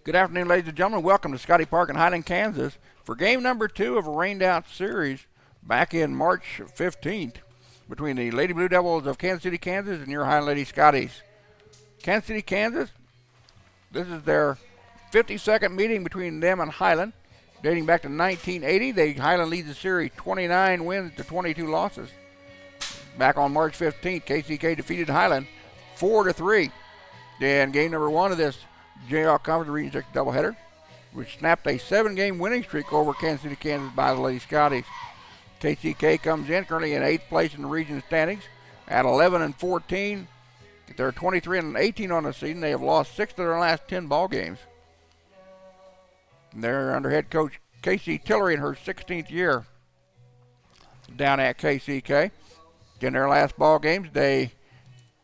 Good afternoon, ladies and gentlemen. Welcome to Scottie Park in Highland, Kansas for game number 2 of a rained-out series back in March 15th between the Lady Blue Devils of Kansas City, Kansas and your Highland Lady Scotties. Kansas City, Kansas, this is their 52nd meeting between them and Highland, dating back to 1980. Highland leads the series 29 wins to 22 losses. Back on March 15th, KCK defeated Highland 4-3. And game number 1 of this JR Conference Region 6 doubleheader, which snapped a 7-game winning streak over Kansas City, Kansas by the Lady Scotties. KCK comes in currently in 8th place in the region standings at 11-14. They're 23-18 on the season. They have lost 6 of their last 10 ball games. They're under head coach Casey Tillery in her 16th year down at KCK. In their last ball games, they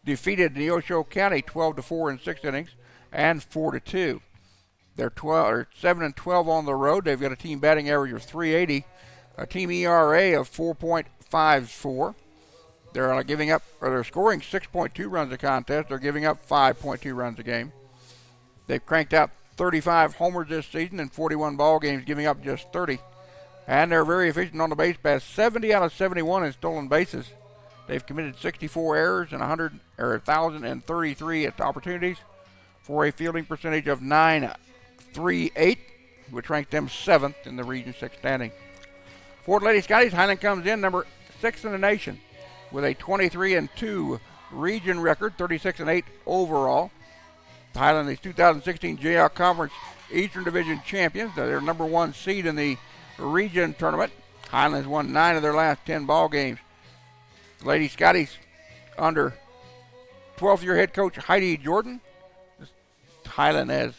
defeated Neosho County 12-4 in 6 innings and 4-2. They're 7-12 on the road. They've got a team batting average of .380, a team ERA of 4.54. They're scoring 6.2 runs a contest. They're giving up 5.2 runs a game. They've cranked out 35 homers this season in 41 ball games, giving up just 30. And they're very efficient on the base paths, 70 out of 71 in stolen bases. They've committed 64 errors and 1,033 opportunities for a fielding percentage of .938, which ranked them 7th in the Region 6 standing. For the Lady Scotties, Highland comes in number 6 in the nation with a 23-2 region record, 36-8 overall. Highland is 2016 JR Conference Eastern Division champions. They're number 1 seed in the region tournament. Highland has won 9 of their last 10 ball games. Lady Scotties under 12th year head coach Heidi Jordan. Highland has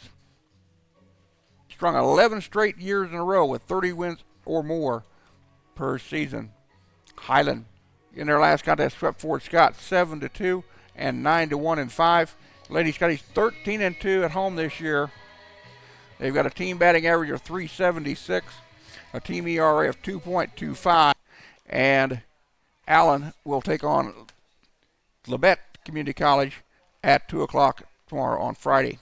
strung 11 straight years in a row with 30 wins or more per season. Highland in their last contest swept Fort Scott 7-2 and 9-1 in 5. Lady Scotties 13-2 at home this year. They've got a team batting average of .376, a team ERA of 2.25, and Allen will take on Labette Community College at 2 o'clock tomorrow on Friday.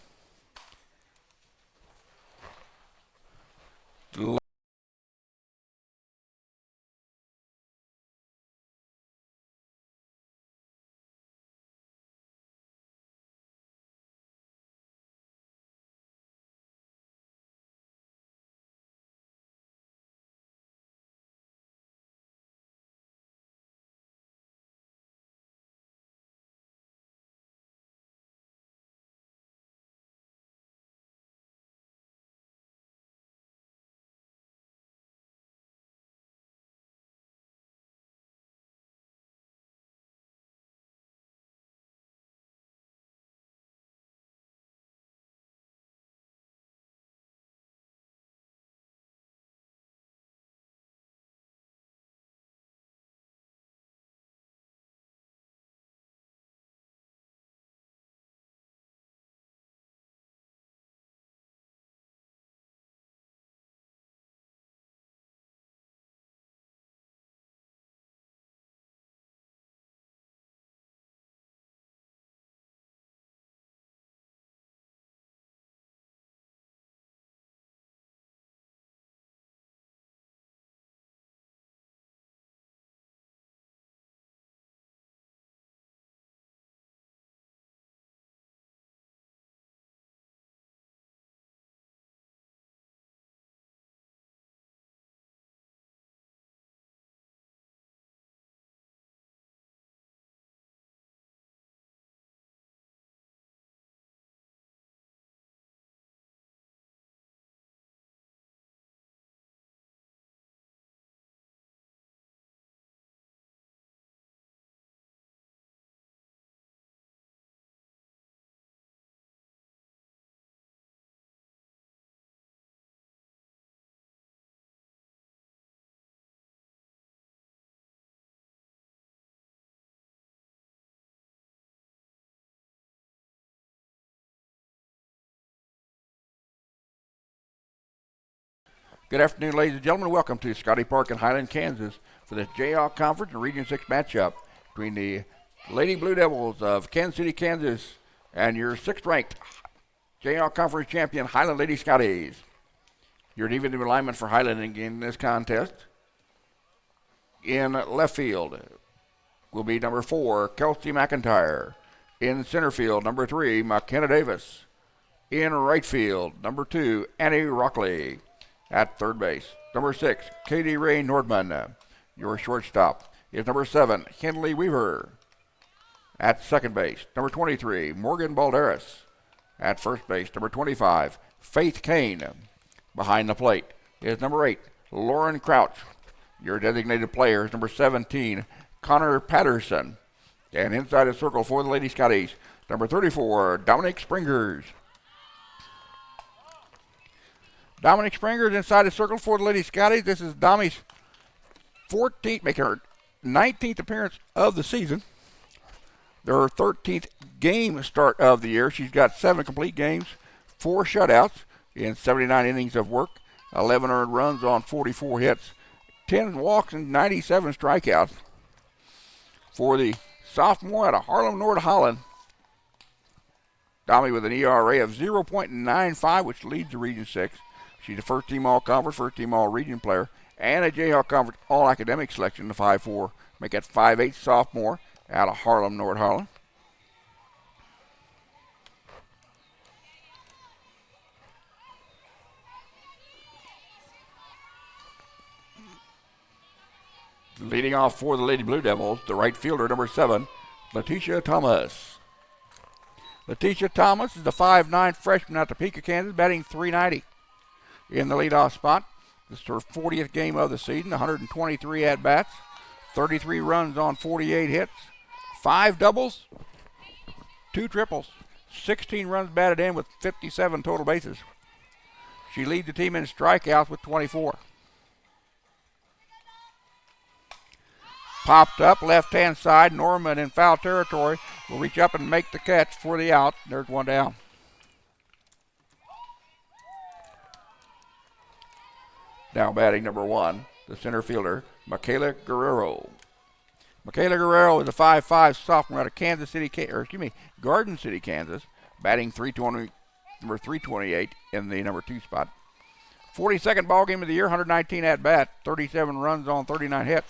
Good afternoon, ladies and gentlemen. Welcome to Scottie Park in Highland, Kansas for the JR Conference and Region 6 matchup between the Lady Blue Devils of Kansas City, Kansas and your 6th-ranked JL Conference champion Highland Lady Scotties. Your defensive alignment for Highland in this contest. In left field will be number 4, Kelsey McIntyre. In center field, number 3, McKenna Davis. In right field, number 2, Annie Rockley. At third base, number 6, Katie Ray Nordman. Your shortstop is number 7, Henley Weaver. At second base, number 23, Morgan Balderas. At first base, number 25, Faith Kane. Behind the plate is number 8, Lauren Crouch. Your designated player is number 17, Connor Patterson. And inside the circle for the Lady Scotties, number 34, Dominic Springers. Dominic Springers inside the circle for the Lady Scotties. This is Domi's 14th, making her 19th appearance of the season. Their 13th game start of the year. She's got 7 complete games, 4 shutouts in 79 innings of work, 11 earned runs on 44 hits, 10 walks and 97 strikeouts. For the sophomore out of Harlem, North Holland, Domi with an ERA of 0.95, which leads the Region 6. She's a first-team All-Conference, first-team All-Region player, and a Jayhawk Conference All-Academic selection, the 5'4", make that 5'8" sophomore out of Harlem, North Holland. Leading off for the Lady Blue Devils, the right fielder, number 7, Letitia Thomas. Letitia Thomas is the 5'9" freshman out of Topeka, Kansas, batting .390 in the leadoff spot. This is her 40th game of the season, 123 at-bats, 33 runs on 48 hits, 5 doubles, 2 triples, 16 runs batted in with 57 total bases. She leads the team in strikeouts with 24. Popped up, left-hand side. Norman in foul territory will reach up and make the catch for the out. There's one down. Now batting number 1, the center fielder, Michaela Guerrero. Michaela Guerrero is a 5'5" sophomore out of Garden City, Kansas, batting number 328 in the number 2 spot. 42nd ball game of the year, 119 at-bat, 37 runs on 39 hits.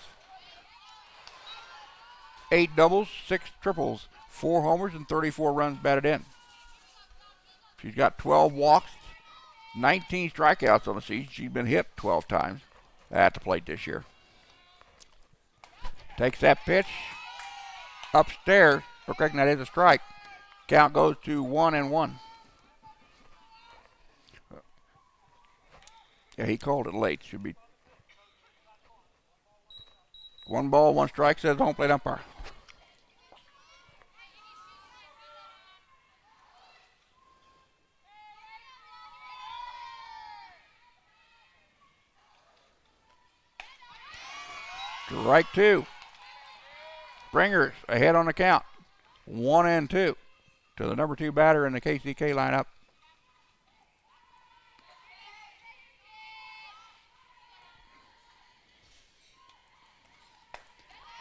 8 doubles, 6 triples, 4 homers, and 34 runs batted in. She's got 12 walks, 19 strikeouts on the season. She's been hit 12 times at the plate this year. Takes that pitch upstairs. Correct, that is a strike. Count goes to 1-1. Yeah, he called it late. Should be 1 ball, 1 strike, says the home plate umpire. Strike 2. Springers ahead on the count. 1-2 to the number 2 batter in the KCK lineup.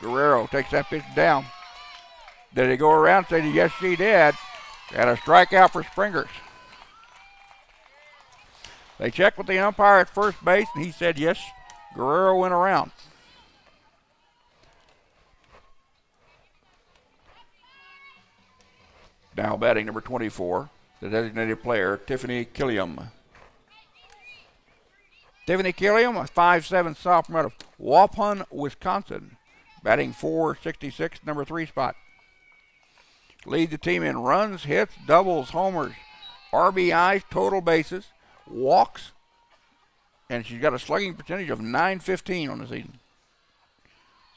Guerrero takes that pitch down. Did he go around? Said yes, she did. Got a strikeout for Springers. They checked with the umpire at first base, and he said yes, Guerrero went around. Now batting number 24, the designated player, Tiffany Killiam. Tiffany Killiam, a 5'7" sophomore out of Waupun, Wisconsin, batting .466, number 3 spot. Lead the team in runs, hits, doubles, homers, RBIs, total bases, walks, and she's got a slugging percentage of .915 on the season.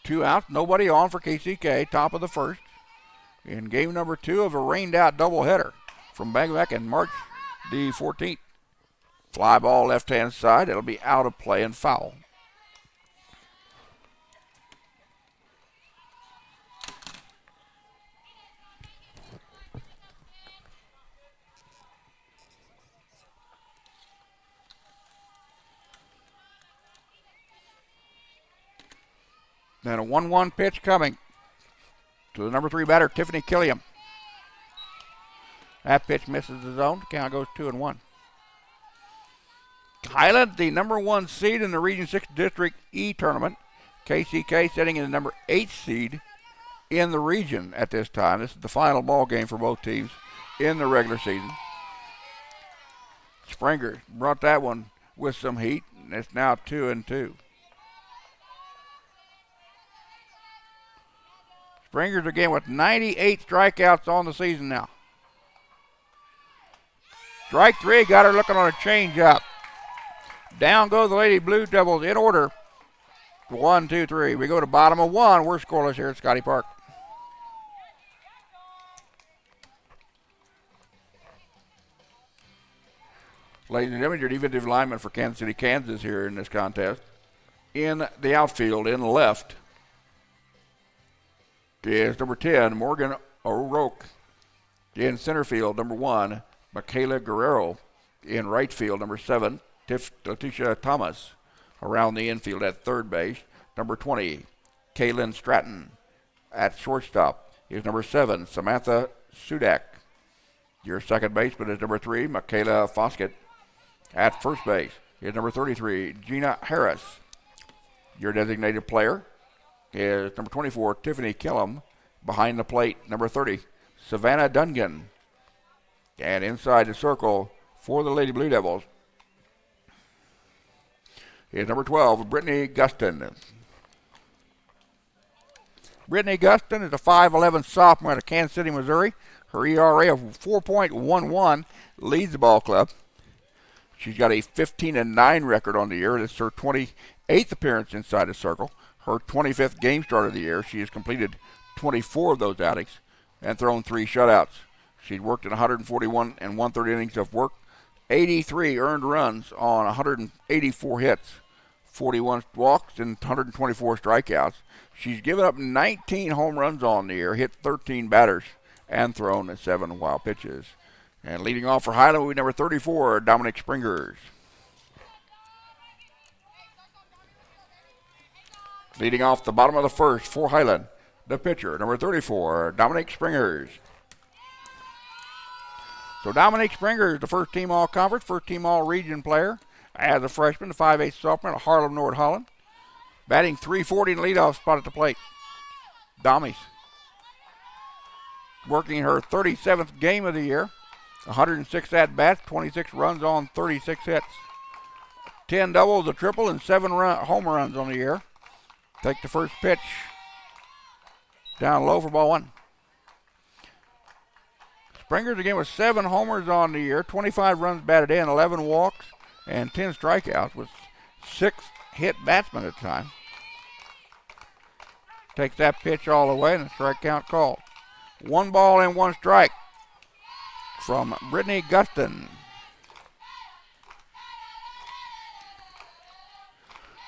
2 outs, nobody on for KCK, top of the first. In game number 2 of a rained-out doubleheader from back in March the 14th. Fly ball left-hand side. It'll be out of play and foul. Then a 1-1 pitch coming to the number 3 batter, Tiffany Killiam. That pitch misses the zone. The count goes 2-1. Highland, the number 1 seed in the Region 6 District E tournament. KCK sitting in the number 8 seed in the region at this time. This is the final ball game for both teams in the regular season. Springer brought that one with some heat, and it's now 2-2. Springers again with 98 strikeouts on the season now. Strike 3, got her looking on a changeup. Down go the Lady Blue Devils in order. 1, 2, 3. We go to bottom of 1. We're scoreless here at Scottie Park. Ladies and gentlemen, your defensive lineman for Kansas City, Kansas here in this contest. In the outfield, in left, is number 10, Morgan O'Rourke. In center field, number 1, Michaela Guerrero. In right field, number 7, Letitia Thomas. Around the infield at third base, number 20, Kaylin Stratton. At shortstop is number 7, Samantha Sudak. Your second baseman is number 3, Michaela Foskett. At first base is number 33, Gina Harris. Your designated player is number 24, Tiffany Killam. Behind the plate, number 30, Savannah Dungan. And inside the circle for the Lady Blue Devils is number 12, Brittany Guston. Brittany Guston is a 5'11 sophomore out of Kansas City, Missouri. Her ERA of 4.11 leads the ball club. She's got a 15-9 record on the year. This is her 28th appearance inside the circle. Her 25th game start of the year. She has completed 24 of those outings and thrown 3 shutouts. She's worked in 141 and 1/3 innings of work, 83 earned runs on 184 hits, 41 walks, and 124 strikeouts. She's given up 19 home runs on the year, hit 13 batters, and thrown 7 wild pitches. And leading off for Highland will be number 34, Dominic Springers. Leading off the bottom of the first for Highland, the pitcher, number 34, Dominic Springers. So Dominic Springers, the first team all-conference, first team all-region player. As a freshman, the 5'8 sophomore out of Harlem, North Holland. Batting .340 in the leadoff spot at the plate. Dommy's working her 37th game of the year. 106 at-bats, 26 runs on 36 hits. 10 doubles, a triple, and 7 home runs on the year. Take the first pitch. Down low for ball 1. Springers again with 7 homers on the year, 25 runs batted in, 11 walks, and 10 strikeouts with 6 hit batsmen at the time. Takes that pitch all the way, and the strike count called. 1 ball and 1 strike from Brittany Guston.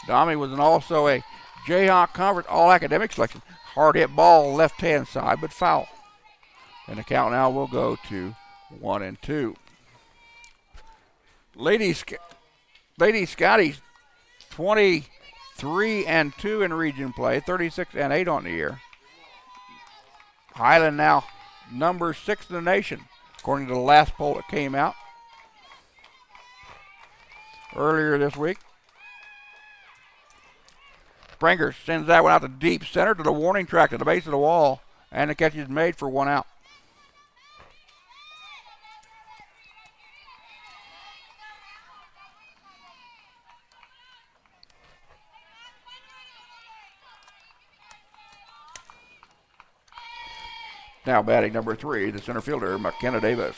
Dommy was also a Jayhawk Conference All-Academic selection. Hard hit ball left-hand side, but foul. And the count now will go to 1-2. Lady Scottie, 23-2 in region play, 36-8 on the year. Highland now number 6 in the nation, according to the last poll that came out earlier this week. Springer sends that one out to deep center to the warning track at the base of the wall, and the catch is made for 1 out. Now batting number 3, the center fielder, McKenna Davis.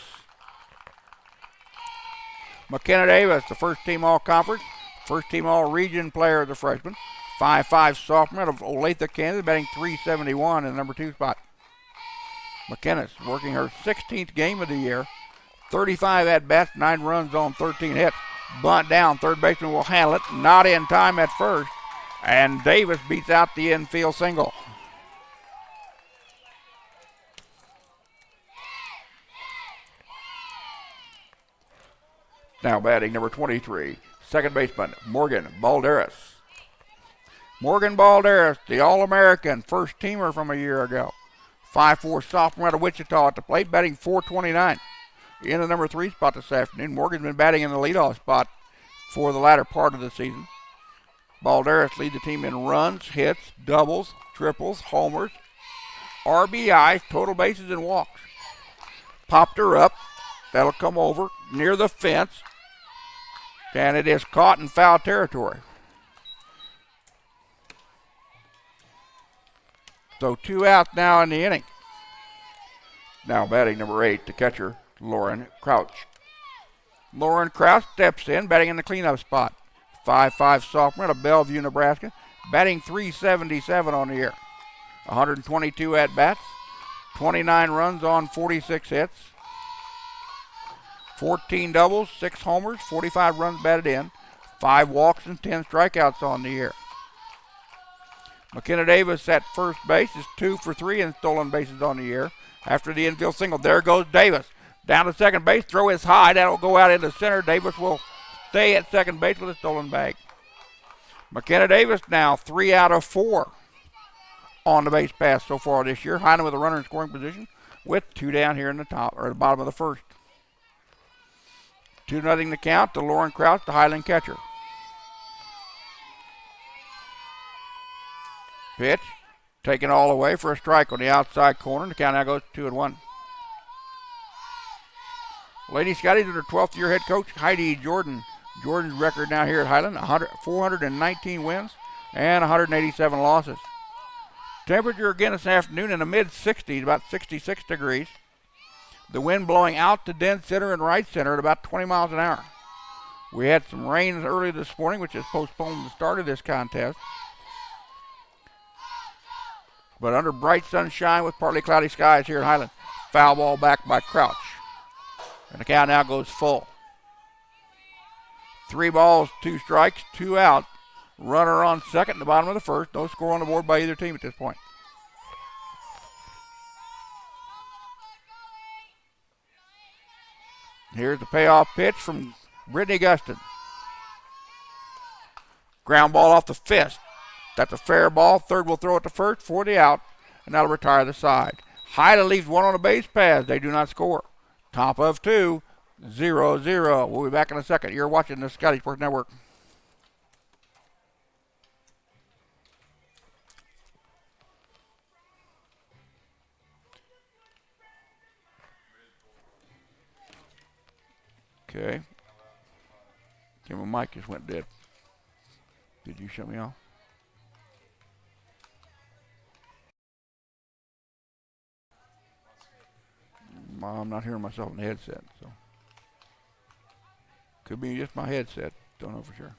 McKenna Davis, the first team all-conference, first team all-region player as a freshman. 5'5 sophomore out of Olathe, Kansas, batting .371 in the number 2 spot. McKenna's working her 16th game of the year. 35 at-bats, 9 runs on 13 hits. Bunt down, third baseman will handle it. Not in time at first. And Davis beats out the infield single. Now batting number 23, second baseman, Morgan Balderas. Morgan Balderas, the All-American first teamer from a year ago. 5'4 sophomore out of Wichita at the plate, batting .429. in the number 3 spot this afternoon. Morgan's been batting in the leadoff spot for the latter part of the season. Balderas lead the team in runs, hits, doubles, triples, homers, RBIs, total bases, and walks. Popped her up. That'll come over near the fence. And it is caught in foul territory. So 2 outs now in the inning. Now batting number 8, the catcher, Lauren Crouch. Lauren Crouch steps in, batting in the cleanup spot. 5'5" sophomore out of Bellevue, Nebraska. Batting .377 on the year. 122 at-bats. 29 runs on 46 hits. 14 doubles, 6 homers, 45 runs batted in. 5 walks and 10 strikeouts on the year. McKenna Davis at first base is 2 for 3 in stolen bases on the year. After the infield single, there goes Davis. Down to second base, throw is high. That'll go out into center. Davis will stay at second base with a stolen bag. McKenna Davis now 3 out of 4 on the base pass so far this year. Highland with a runner in scoring position with 2 down here in the top or the bottom of the first. 2-0 the count to Lauren Crouch, the Highland catcher. Pitch taken all the way for a strike on the outside corner. The count now goes 2-1. Lady Scotties under 12th year head coach Heidi Jordan. Jordan's record now here at Highland, 419 wins and 187 losses. Temperature again this afternoon in the mid-60s, about 66 degrees. The wind blowing out to dead center and right center at about 20 miles an hour. We had some rain early this morning, which has postponed the start of this contest. But under bright sunshine with partly cloudy skies here at Highland. Foul ball back by Crouch. And the count now goes full. 3 balls, 2 strikes, 2 out. Runner on second in the bottom of the first. No score on the board by either team at this point. Here's the payoff pitch from Brittany Guston. Ground ball off the fist. That's a fair ball. Third will throw it to first for the out, and that'll retire the side. Highland leaves 1 on the base pass. They do not score. Top of 2, 0-0. We'll be back in a second. You're watching the Scottie Sports Network. Okay. My mic just went dead. Did you shut me off? I'm not hearing myself in the headset, so. Could be just my headset. Don't know for sure.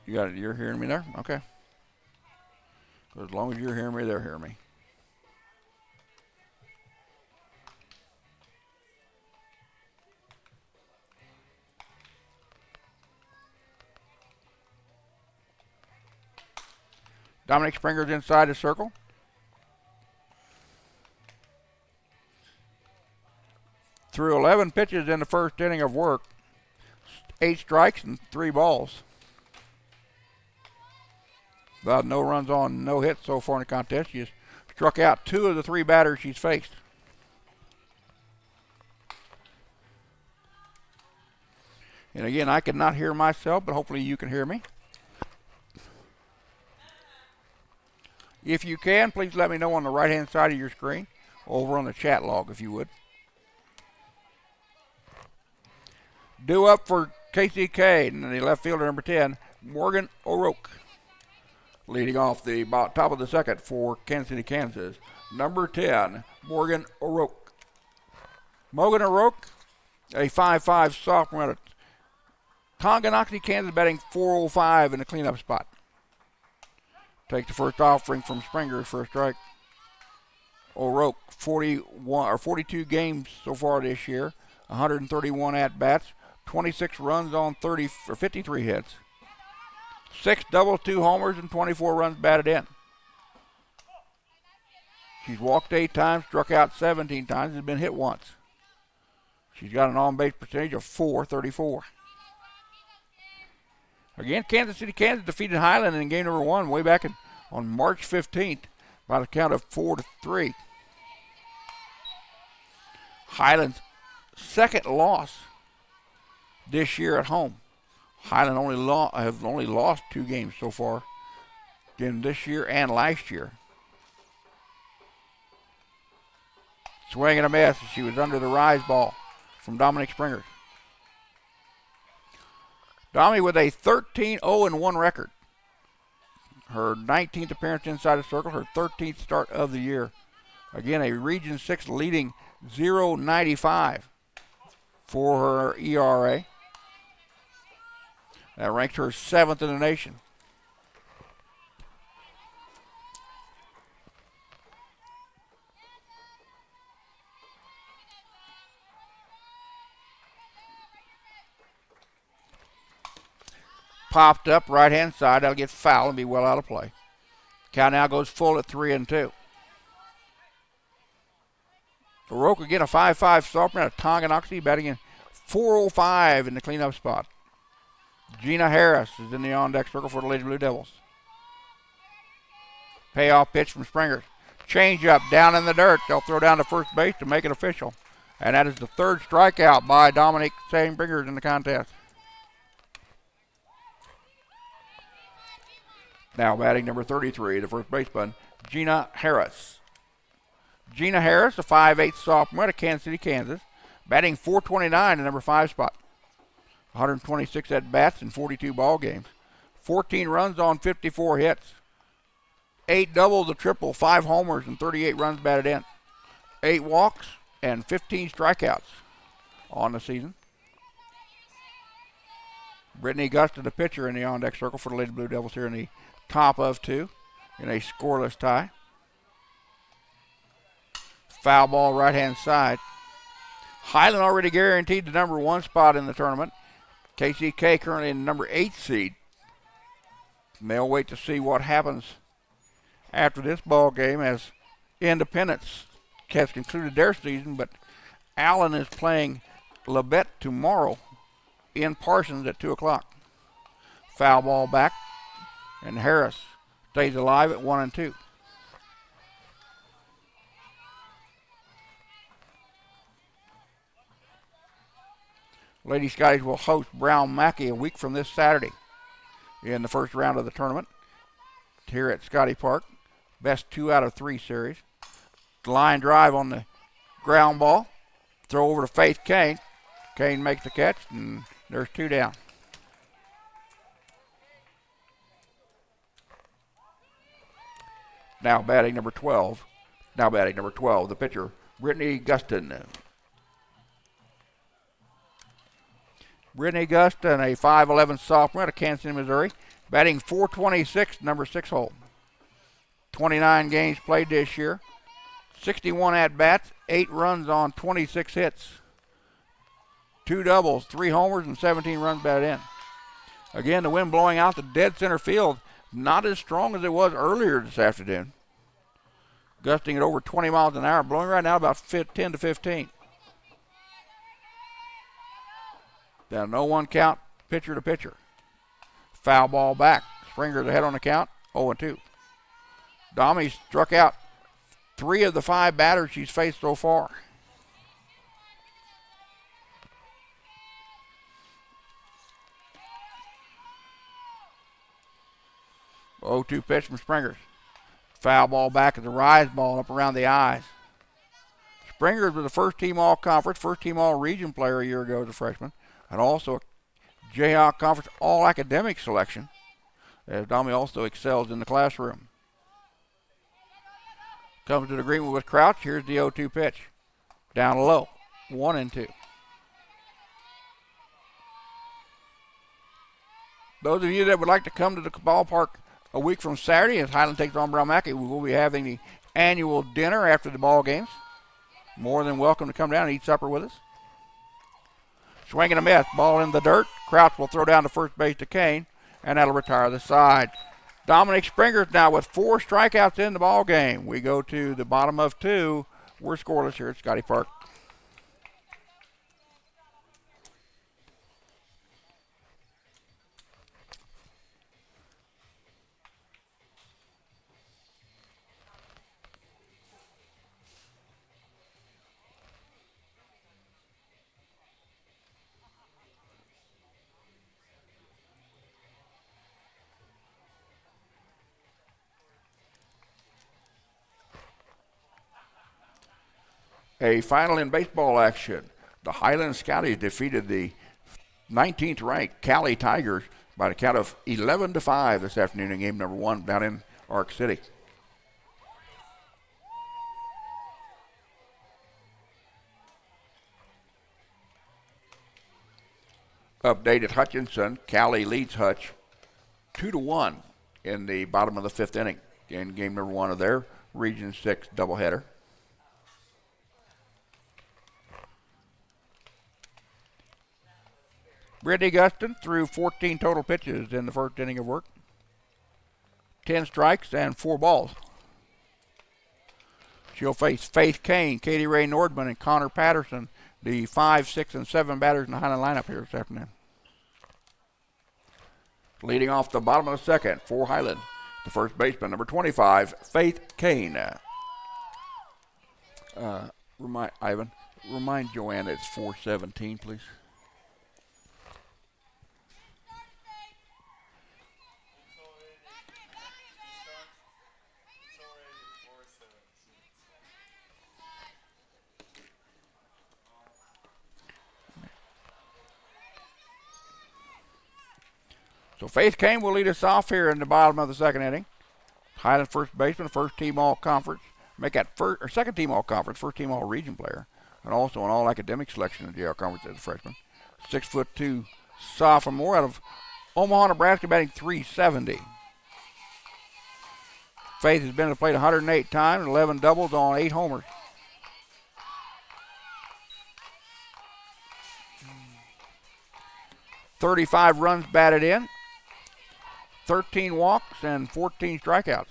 You got it. You're hearing me there? Okay. As long as you're hearing me, they're hearing me. Dominic Springer's inside the circle. Through 11 pitches in the first inning of work, 8 strikes and 3 balls. About no runs on, no hits so far in the contest. She's struck out 2 of the 3 batters she's faced. And again, I could not hear myself, but hopefully you can hear me. If you can, please let me know on the right-hand side of your screen, over on the chat log, if you would. Due up for KCK, and the left fielder, number 10, Morgan O'Rourke. Leading off the top of the second for Kansas City, Kansas, number 10, Morgan O'Rourke. Morgan O'Rourke, a 5'5" sophomore out of Tonganoxie, Kansas, batting .405 in the cleanup spot. Take the first offering from Springer for a strike. O'Rourke, 42 games so far this year, 131 at-bats, 26 runs on 53 hits, 6 doubles, 2 homers, and 24 runs batted in. She's walked 8 times, struck out 17 times, and been hit once. She's got an on-base percentage of .434. Again, Kansas City, Kansas defeated Highland in game number 1 way back on March 15th by the count of 4-3. Highland's second loss this year at home. Highland have only lost 2 games so far, in this year and last year. Swing and a miss. She was under the rise ball from Dominic Springers. Domi with a 13-0-1 record. Her 19th appearance inside the circle, her 13th start of the year. Again, a Region 6 leading 0.95 for her ERA. That ranks her 7th in the nation. Popped up right hand side. That'll get foul and be well out of play. Count now goes full at 3-2. Baroque again a 5-5 sophomore out of Tonganoxie, batting in 405 in the cleanup spot. Gina Harris is in the on-deck circle for the Lady Blue Devils. Payoff pitch from Springers. Change up down in the dirt. They'll throw down to first base to make it official. And that is the 3rd strikeout by Dominic Springers in the contest. Now batting number 33, the first baseman, Gina Harris. Gina Harris, a 5'8 sophomore out of Kansas City, Kansas, batting .429 in the number 5 spot. 126 at-bats in 42 ball games. 14 runs on 54 hits. 8 doubles, a triple, 5 homers, and 38 runs batted in. 8 walks and 15 strikeouts on the season. Brittany Gustin, the pitcher, in the on-deck circle for the Lady Blue Devils here in the top of 2 in a scoreless tie. Foul ball right-hand side. Highland already guaranteed the number 1 spot in the tournament. KCK currently in the number 8 seed. And they'll wait to see what happens after this ball game as Independence has concluded their season, but Allen is playing Labette tomorrow in Parsons at 2 o'clock. Foul ball back, and Harris stays alive at 1-2. Lady Scotties will host Brown Mackey a week from this Saturday in the first round of the tournament here at Scottie Park. Best 2 out of 3 series. Line drive on the ground ball. Throw over to Faith Kane. Kane makes the catch, and there's 2 down. Now batting number 12, the pitcher, Brittany Gustin. Brittany Gustin, a 5'11 sophomore out of Kansas City, Missouri, batting .426, number 6 hole. 29 games played this year, 61 at-bats, 8 runs on 26 hits, 2 doubles, 3 homers, and 17 runs batted in. Again, the wind blowing out the dead center field, not as strong as it was earlier this afternoon. Gusting at over 20 miles an hour, blowing right now about 10 to 15. Down 0-1 count, pitcher to pitcher. Foul ball back. Springer's ahead on the count, 0-2. Domi struck out 3 of the 5 batters she's faced so far. Oh, 2 pitch from Springers. Foul ball back at the rise ball up around the eyes. Springers was a first-team all-conference, first-team all-region player a year ago as a freshman, and also a Jayhawk Conference all-academic selection, as Domi also excels in the classroom. Comes to an agreement with Crouch. Here's the 0-2 pitch. Down low, 1-2. Those of you that would like to come to the ballpark a week from Saturday as Highland takes on Brown Mackey, we will be having the annual dinner after the ball games. More than welcome to come down and eat supper with us. Swing and a miss. Ball in the dirt. Crouch will throw down to first base to Kane, and that'll retire the side. Dominic Springers now with 4 strikeouts in the ball game. We go to the bottom of 2. We're scoreless here at Scottie Park. A final in baseball action. The Highland Scotties defeated the 19th ranked Cali Tigers by the count of 11-5 this afternoon in game number 1 down in Ark City. Updated Hutchinson. Cali leads Hutch 2-1 in the bottom of the 5th inning in game number 1 of their Region 6 doubleheader. Brittany Guston threw 14 total pitches in the first inning of work. 10 strikes and 4 balls. She'll face Faith Kane, Katie Ray Nordman, and Connor Patterson, the 5, 6, and 7 batters in the Highland lineup here this afternoon. Leading off the bottom of the second for Highland, the first baseman, number 25, Faith Kane. Remind Joanna it's 4:17, please. So Faith Kane will lead us off here in the bottom of the second inning. Highland first baseman, first team all conference, second team all conference, first team all region player, and also an all academic selection in the JL conference as a freshman. 6'2" sophomore out of Omaha, Nebraska, batting .370. Faith has been to the plate 108 times, 11 doubles on 8 homers. .35 runs batted in, 13 walks, and 14 strikeouts.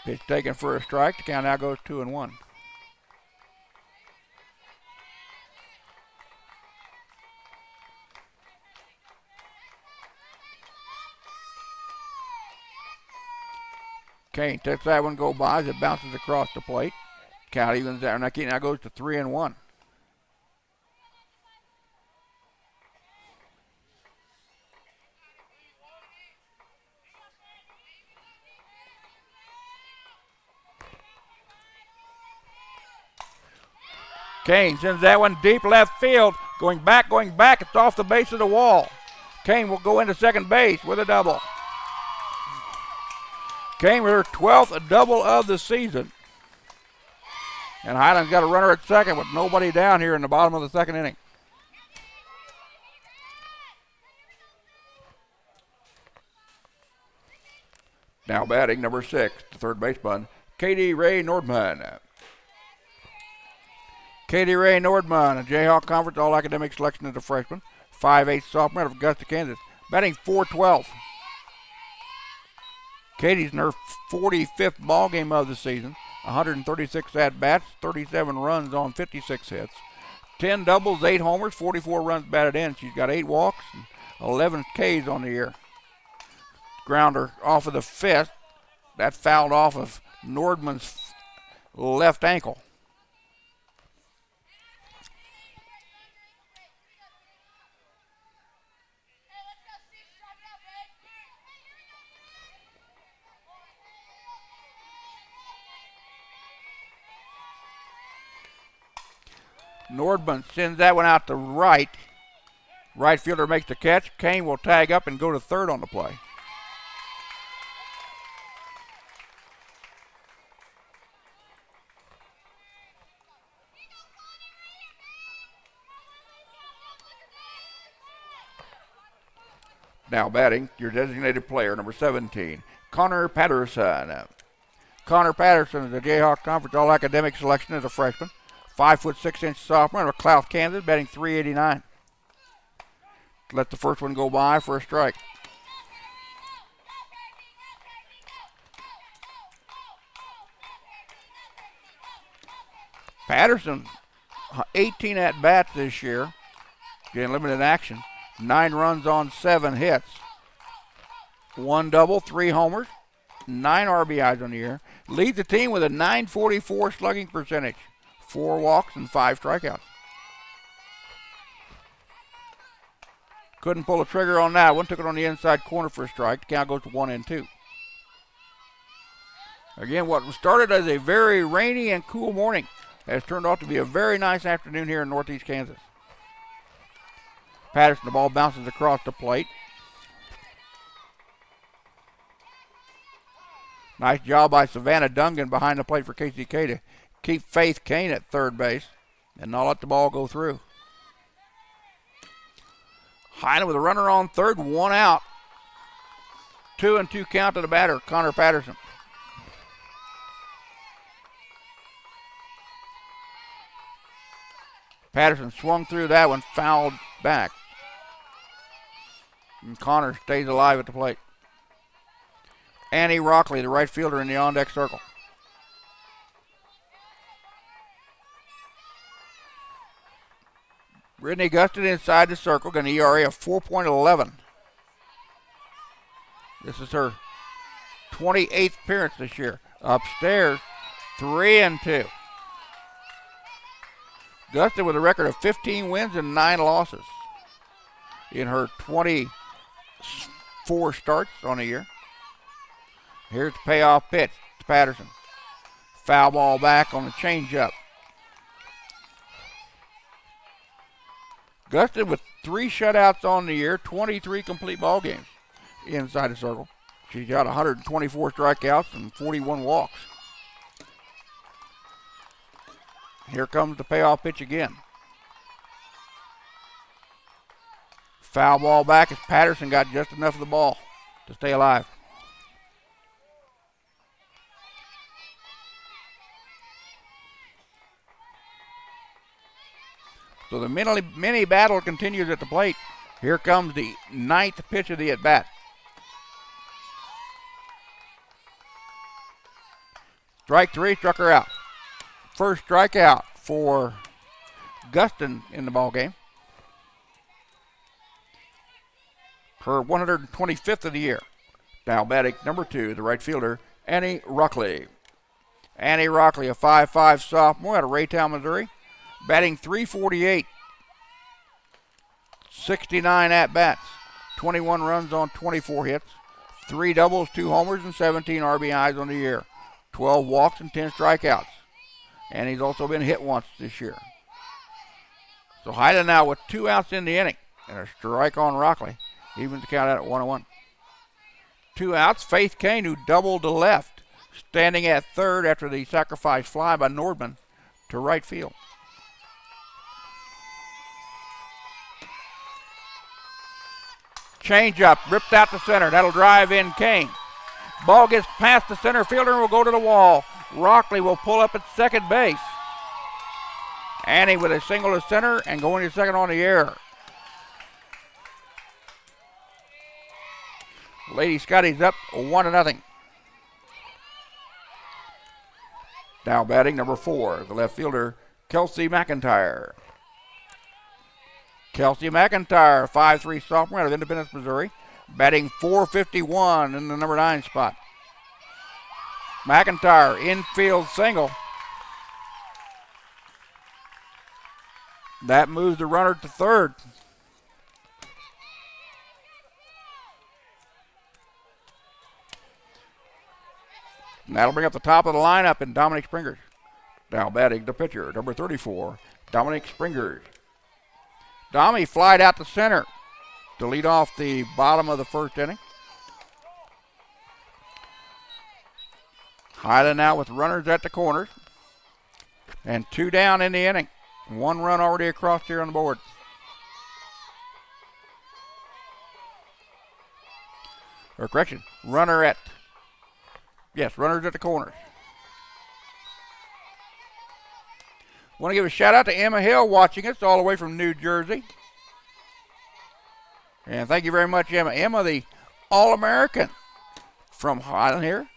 Pitch taken for a strike. The count now goes 2-1. Kane lets that one go by as it bounces across the plate. Count evens there. Now goes to 3-1. Kane sends that one deep left field. Going back. It's off the base of the wall. Kane will go into second base with a double. Kane with her 12th double of the season. And Highland's got a runner at second with nobody down here in the bottom of the second inning. Now batting number 6, the third baseman, Katie Ray Nordman. Katie Ray Nordman, a Jayhawk Conference All-Academic Selection as a freshman, 5'8" sophomore out of Augusta, Kansas, batting .412. Katie's in her 45th ball game of the season, 136 at-bats, 37 runs on 56 hits, 10 doubles, 8 homers, 44 runs batted in. She's got 8 walks and 11 Ks on the year. Grounder off of the fifth. That fouled off of Nordman's left ankle. Nordman sends that one out to right. Right fielder makes the catch. Kane will tag up and go to third on the play. Now batting, your designated player, number 17, Connor Patterson. Connor Patterson is a Jayhawk Conference All-Academic Selection as a freshman. 5'6" sophomore out of Clouth, Kansas, batting .389. Let the first one go by for a strike. Patterson, 18 at-bats this year, getting limited action. 9 runs on 7 hits. 1 double, 3 homers, 9 RBIs on the year. Leads the team with a .944 slugging percentage, 4 walks and 5 strikeouts. Couldn't pull the trigger on that one. Took it on the inside corner for a strike. The count goes to 1-2. Again, what started as a very rainy and cool morning has turned out to be a very nice afternoon here in northeast Kansas. Patterson, the ball bounces across the plate. Nice job by Savannah Dungan behind the plate for KCK to keep Faith Kane at third base and not let the ball go through. Highland with a runner on third, 1 out. 2-2 count to the batter, Connor Patterson. Patterson swung through that one, fouled back. And Connor stays alive at the plate. Annie Rockley, the right fielder in the on-deck circle. Brittany Gustin inside the circle, got an ERA of 4.11. This is her 28th appearance this year. Upstairs, 3-2. Gustin with a record of 15 wins and 9 losses in her 24 starts on the year. Here's the payoff pitch to Patterson. Foul ball back on the changeup. Gustin with 3 shutouts on the year, 23 complete ball games inside the circle. She's got 124 strikeouts and 41 walks. Here comes the payoff pitch again. Foul ball back as Patterson got just enough of the ball to stay alive. So the mini battle continues at the plate. Here comes the 9th pitch of the at-bat. Strike 3, struck her out. First strikeout for Gustin in the ball game. Her 125th of the year. Now batting number 2, the right fielder, Annie Rockley. Annie Rockley, a 5'5" sophomore out of Raytown, Missouri. Batting .348. 69 at-bats. 21 runs on 24 hits. 3 doubles, 2 homers, and 17 RBIs on the year. 12 walks and 10 strikeouts. And he's also been hit once this year. So Highland now with 2 outs in the inning. And a strike on Rockley. Evens the count out at 1-1. 2 outs. Faith Kane, who doubled to left, standing at third after the sacrifice fly by Nordman to right field. Change up, ripped out to center. That'll drive in Kane. Ball gets past the center fielder and will go to the wall. Rockley will pull up at second base. Annie with a single to center and going to second on the air. Lady Scottie's up 1-0. Now batting number 4, the left fielder, Kelsey McIntyre. Kelsey McIntyre, 5'3" sophomore out of Independence, Missouri, batting .451 in the number 9 spot. McIntyre, infield single. That moves the runner to third. And that'll bring up the top of the lineup in Dominic Springers. Now batting the pitcher, number 34, Dominic Springers. Dommy flied out to center to lead off the bottom of the first inning. Highland now with runners at the corners. And 2 down in the inning. 1 run already across here on the board. Or correction, runners at the corners. Want to give a shout out to Emma Hill watching us all the way from New Jersey. And thank you very much, Emma. Emma, the All-American from Highland here.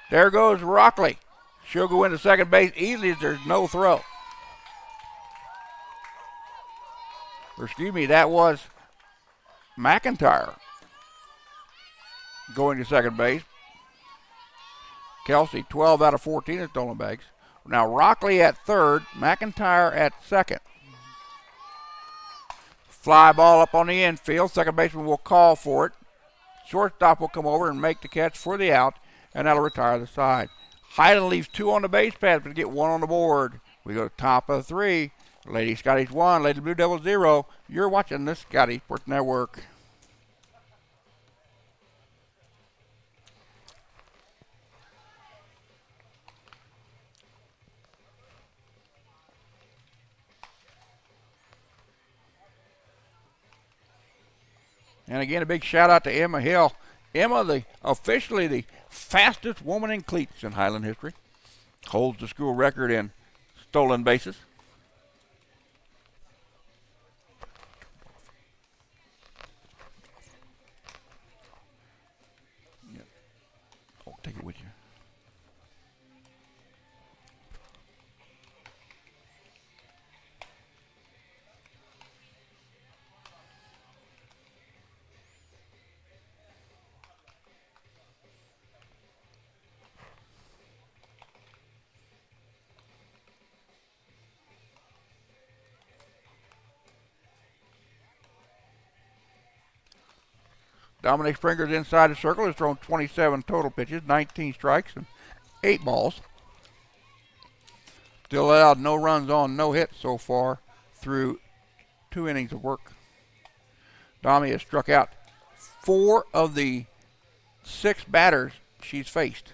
There goes Rockley. She'll go into second base easily as there's no throw. Or excuse me, that was McIntyre. going to second base. Kelsey, 12 out of 14 in stolen bags. Now Rockley at third, McIntyre at second. Fly ball up on the infield. Second baseman will call for it. Shortstop will come over and make the catch for the out, and that'll retire the side. Highland leaves 2 on the base paths, but get 1 on the board. We go to top of 3. Lady Scotties 1, Lady Blue Devils 0. You're watching the Scottie Sports Network. And again, a big shout out to Emma Hill. Emma, officially the fastest woman in cleats in Highland history. Holds the school record in stolen bases. Yeah. Oh, take it with you. Dominic Springer's inside the circle has thrown 27 total pitches, 19 strikes, and 8 balls. Still allowed no runs on, no hits so far through 2 innings of work. Domi has struck out 4 of the 6 batters she's faced.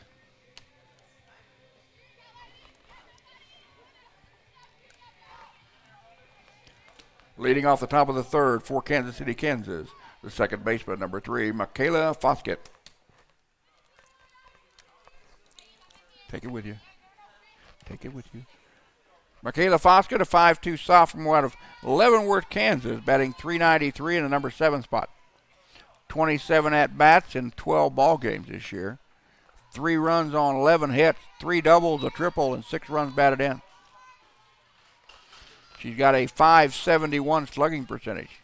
Leading off the top of the third for Kansas City, Kansas, the second baseman, number 3, Michaela Foskett. Take it with you. Take it with you. Michaela Foskett, a 5'2" sophomore out of Leavenworth, Kansas, batting .393 in the number 7 spot. 27 at-bats in 12 ball games this year. 3 runs on 11 hits, 3 doubles, a triple, and 6 runs batted in. She's got a .571 slugging percentage.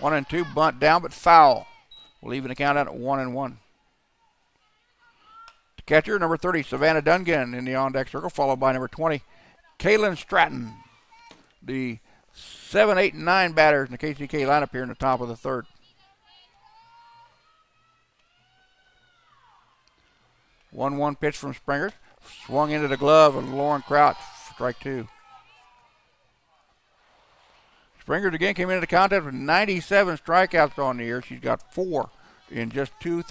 One and two, bunt down, but foul. Leaving the count out at 1-1. The catcher, number 30, Savannah Dungan in the on-deck circle, followed by number 20, Kaylin Stratton. The 7, 8, and 9 batters in the KCK lineup here in the top of the third. One pitch from Springer. Swung into the glove of Lauren Crouch. Strike 2. Springer again came into the contest with 97 strikeouts on the year. She's got 4 in just 2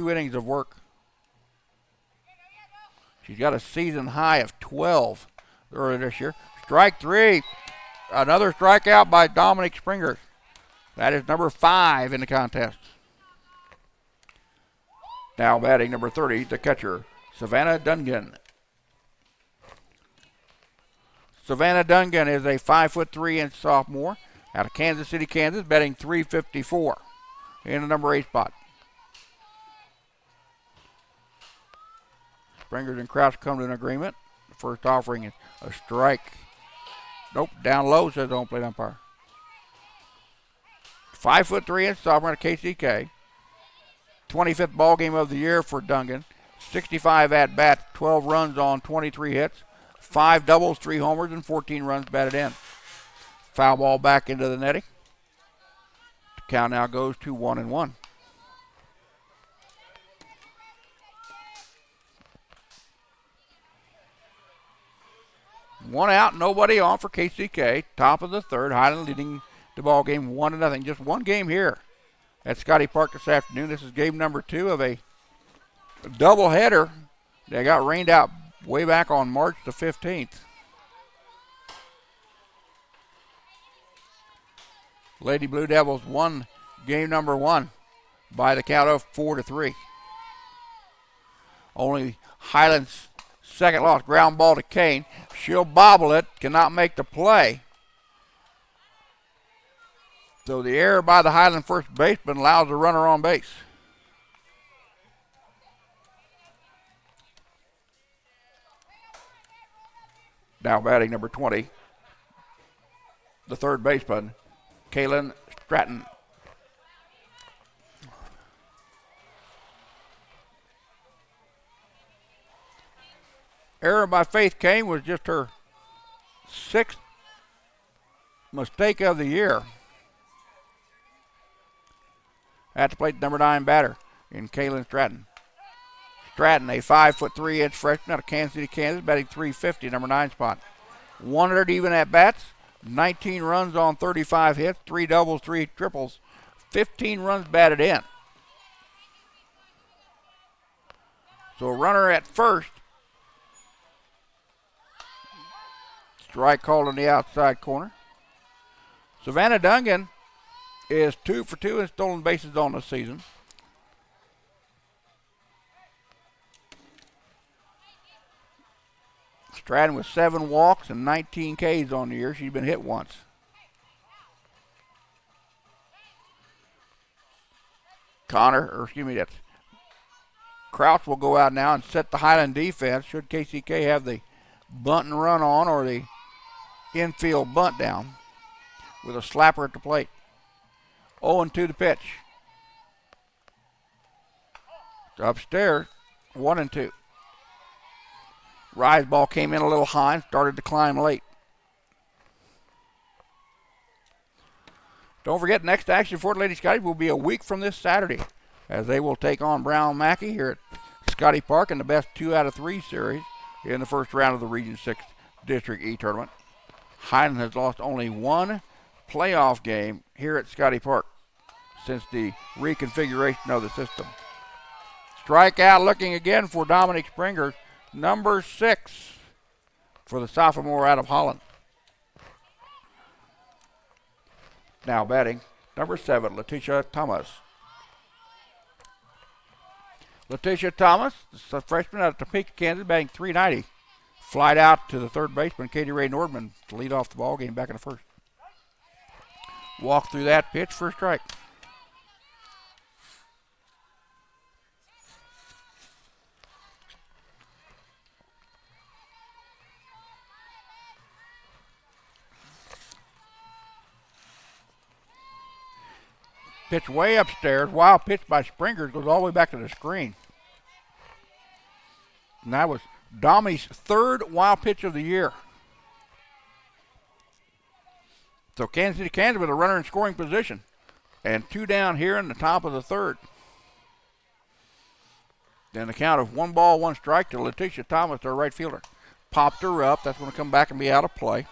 innings of work. She's got a season high of 12 earlier this year. Strike 3. Another strikeout by Dominic Springer. That is number 5 in the contest. Now batting number 30, the catcher, Savannah Dungan. Savannah Dungan is a 5'3" sophomore out of Kansas City, Kansas, batting .354 in the number 8 spot. Springers and Crouch come to an agreement. The first offering is a strike. Nope, down low, says the home plate umpire. 5'3" sophomore out of KCK. 25th ball game of the year for Dungan. 65 at-bats, 12 runs on 23 hits, 5 doubles, 3 homers, and 14 runs batted in. Foul ball back into the netting. The count now goes to 1-1. One out, nobody on for KCK. Top of the third, Highland leading the ball game 1-0. Just one game here at Scottie Park this afternoon. This is game number 2 of a doubleheader that got rained out way back on March the 15th. Lady Blue Devils won game number 1 by the count of 4-3. Only Highland's second loss, ground ball to Kane. She'll bobble it, cannot make the play. So the error by the Highland first baseman allows the runner on base. Now batting number 20, the third baseman, Kaylin Stratton. Error by Faith Kane was just her 6th mistake of the year. At the plate, number 9 batter in Kaylin Stratton. Stratton, a 5'3" freshman out of Kansas City, Kansas, batting .350, number 9 spot. 100 even at bats, 19 runs on 35 hits, 3 doubles, 3 triples, 15 runs batted in. So a runner at first. Strike called in the outside corner. Savannah Dungan is 2 for 2 in stolen bases on the season. Stratton with 7 walks and 19 Ks on the year. She's been hit once. Crouch will go out now and set the Highland defense should KCK have the bunt and run on or the infield bunt down with a slapper at the plate. 0-2 the pitch. Upstairs, 1-2. Rise ball came in a little high and started to climb late. Don't forget, next action for the Lady Scottie will be a week from this Saturday as they will take on Brown Mackey here at Scottie Park in the best 2 out of 3 series in the first round of the Region 6 District E tournament. Highland has lost only 1 playoff game here at Scottie Park since the reconfiguration of the system. Strikeout looking again for Dominic Springer, number 6 for the sophomore out of Holland. Now batting, number 7, Letitia Thomas. Letitia Thomas, the freshman out of Topeka, Kansas, batting .390. Flied out to the third baseman, Katie Ray Nordman, to lead off the ball game back in the first. Walk through that pitch for a strike. Pitch way upstairs. Wild pitch by Springer goes all the way back to the screen. And that was Domi's 3rd wild pitch of the year. So Kansas City, Kansas with a runner in scoring position. And 2 down here in the top of the 3rd. Then the count of 1 ball, 1 strike to Letitia Thomas, their right fielder. Popped her up. That's going to come back and be out of play.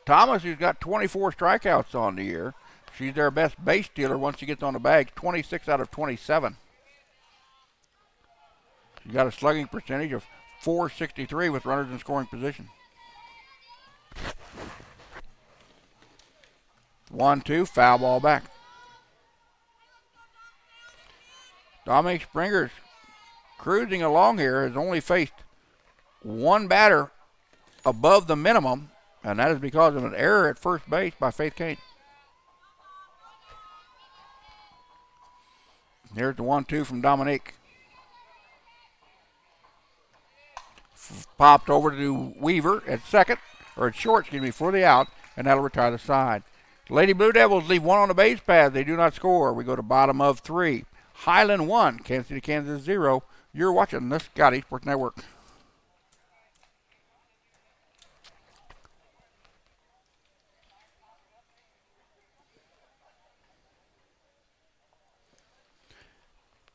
Thomas, who's got 24 strikeouts on the year. She's their best base stealer once she gets on the bag, 26 out of 27. She's got a slugging percentage of .463 with runners in scoring position. 1-2, foul ball back. Dominic Springer's cruising along here, has only faced 1 batter above the minimum, and that is because of an error at first base by Faith Kane. Here's the 1-2 from Dominique. Popped over to Weaver at short, for the out, and that'll retire the side. Lady Blue Devils leave 1 on the base path. They do not score. We go to bottom of 3. Highland 1, Kansas City, Kansas 0. You're watching the Scottie Sports Network.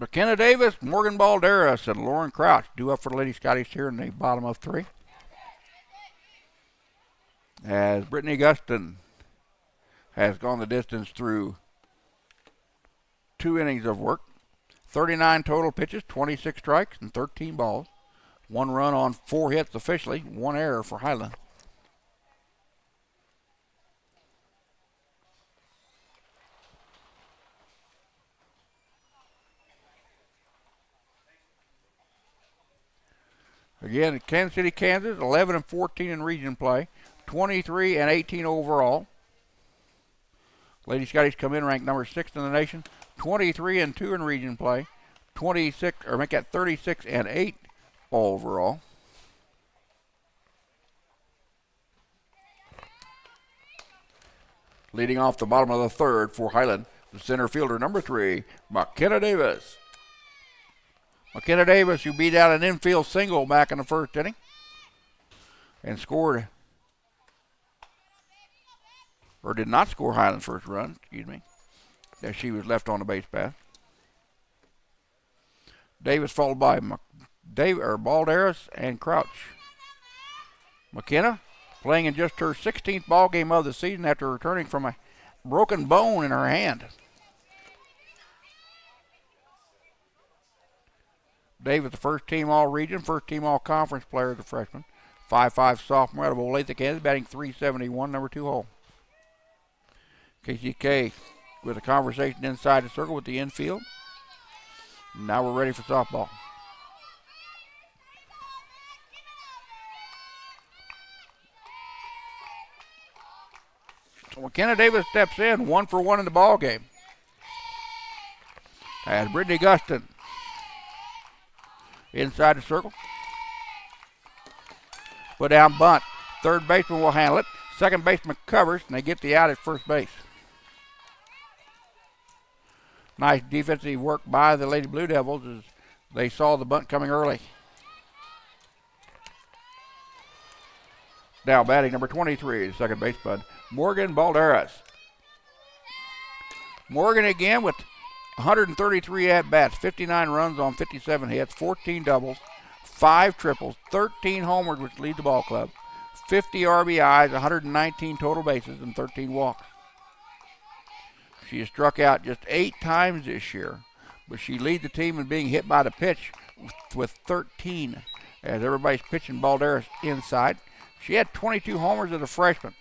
McKenna Davis, Morgan Balderas, and Lauren Crouch due up for the Lady Scotties here in the bottom of 3. As Brittany Guston has gone the distance through 2 innings of work. 39 total pitches, 26 strikes, and 13 balls. 1 run on 4 hits officially, 1 error for Highland. Again, Kansas City, Kansas, 11-14 in region play, 23-18 overall. Lady Scotties come in ranked number 6 in the nation, 23-2 in region play, 36-8 overall. Leading off the bottom of the third for Highland, the center fielder, number 3, McKenna Davis. McKenna Davis, who beat out an infield single back in the first inning and scored, or did not score Highland's first run, as she was left on the base path. Davis followed by Balderas and Crouch. McKenna playing in just her 16th ball game of the season after returning from a broken bone in her hand. Davis, the first team all-region, first team all-conference player as a freshman. 5'5" sophomore out of Olathe, Kansas, batting .371, number 2 hole. KCK with a conversation inside the circle with the infield. Now we're ready for softball. So McKenna Davis steps in, 1 for 1 in the ball game. As Brittany Guston inside the circle. Put down bunt. Third baseman will handle it. Second baseman covers, and they get the out at first base. Nice defensive work by the Lady Blue Devils as they saw the bunt coming early. Now batting number 23, the second baseman, Morgan Balderas. Morgan again with 133 at-bats, 59 runs on 57 hits, 14 doubles, 5 triples, 13 homers, which lead the ball club, 50 RBIs, 119 total bases, and 13 walks. She has struck out just 8 times this year, but she leads the team in being hit by the pitch with 13, as everybody's pitching Balderas inside. She had 22 homers as a freshman,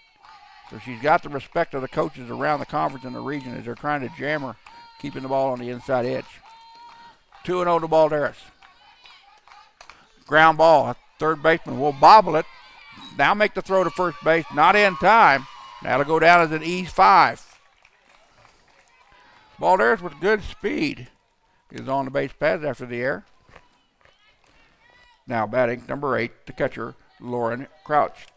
so she's got the respect of the coaches around the conference and the region as they're trying to jam her, keeping the ball on the inside edge. 2-0 to Balderas. Ground ball. Third baseman will bobble it. Now make the throw to first base. Not in time. That'll go down as an E5. Balderas with good speed is on the base paths after the error. Now batting number 8, the catcher, Lauren Crouch.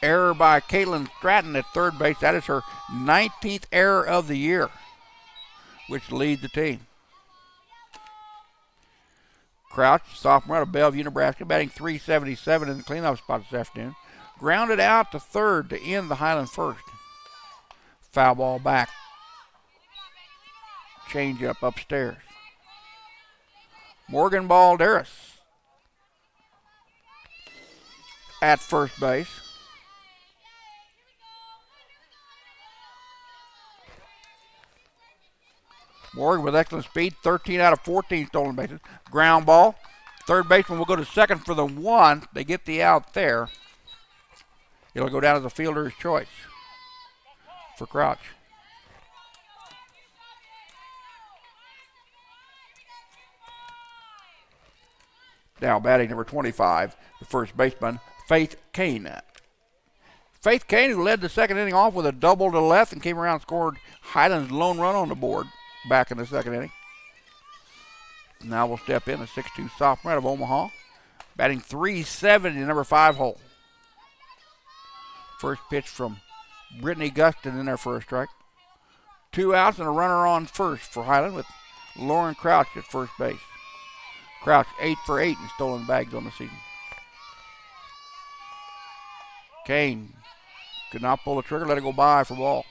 Error by Caitlin Stratton at third base. That is her 19th error of the year, which leads the team. Crouch, sophomore out of Bellevue, Nebraska, batting .377 in the cleanup spot this afternoon. Grounded out to third to end the Highland first. Foul ball back. Change up upstairs. Morgan Balderas at first base. Morgan with excellent speed, 13 out of 14 stolen bases. Ground ball. Third baseman will go to second for the 1. They get the out there. It'll go down as a fielder's choice for Crouch. Now batting number 25, the first baseman, Faith Kane. Faith Kane, who led the second inning off with a double to left and came around and scored Highland's lone run on the board back in the second inning. Now we'll step in, a 6'2" sophomore out of Omaha, batting .370, number 5 hole. First pitch from Brittany Guston in there for a strike. 2 outs and a runner on first for Highland with Lauren Crouch at first base. Crouch 8 for 8 in stolen bags on the season. Kane could not pull the trigger, let it go by for ball.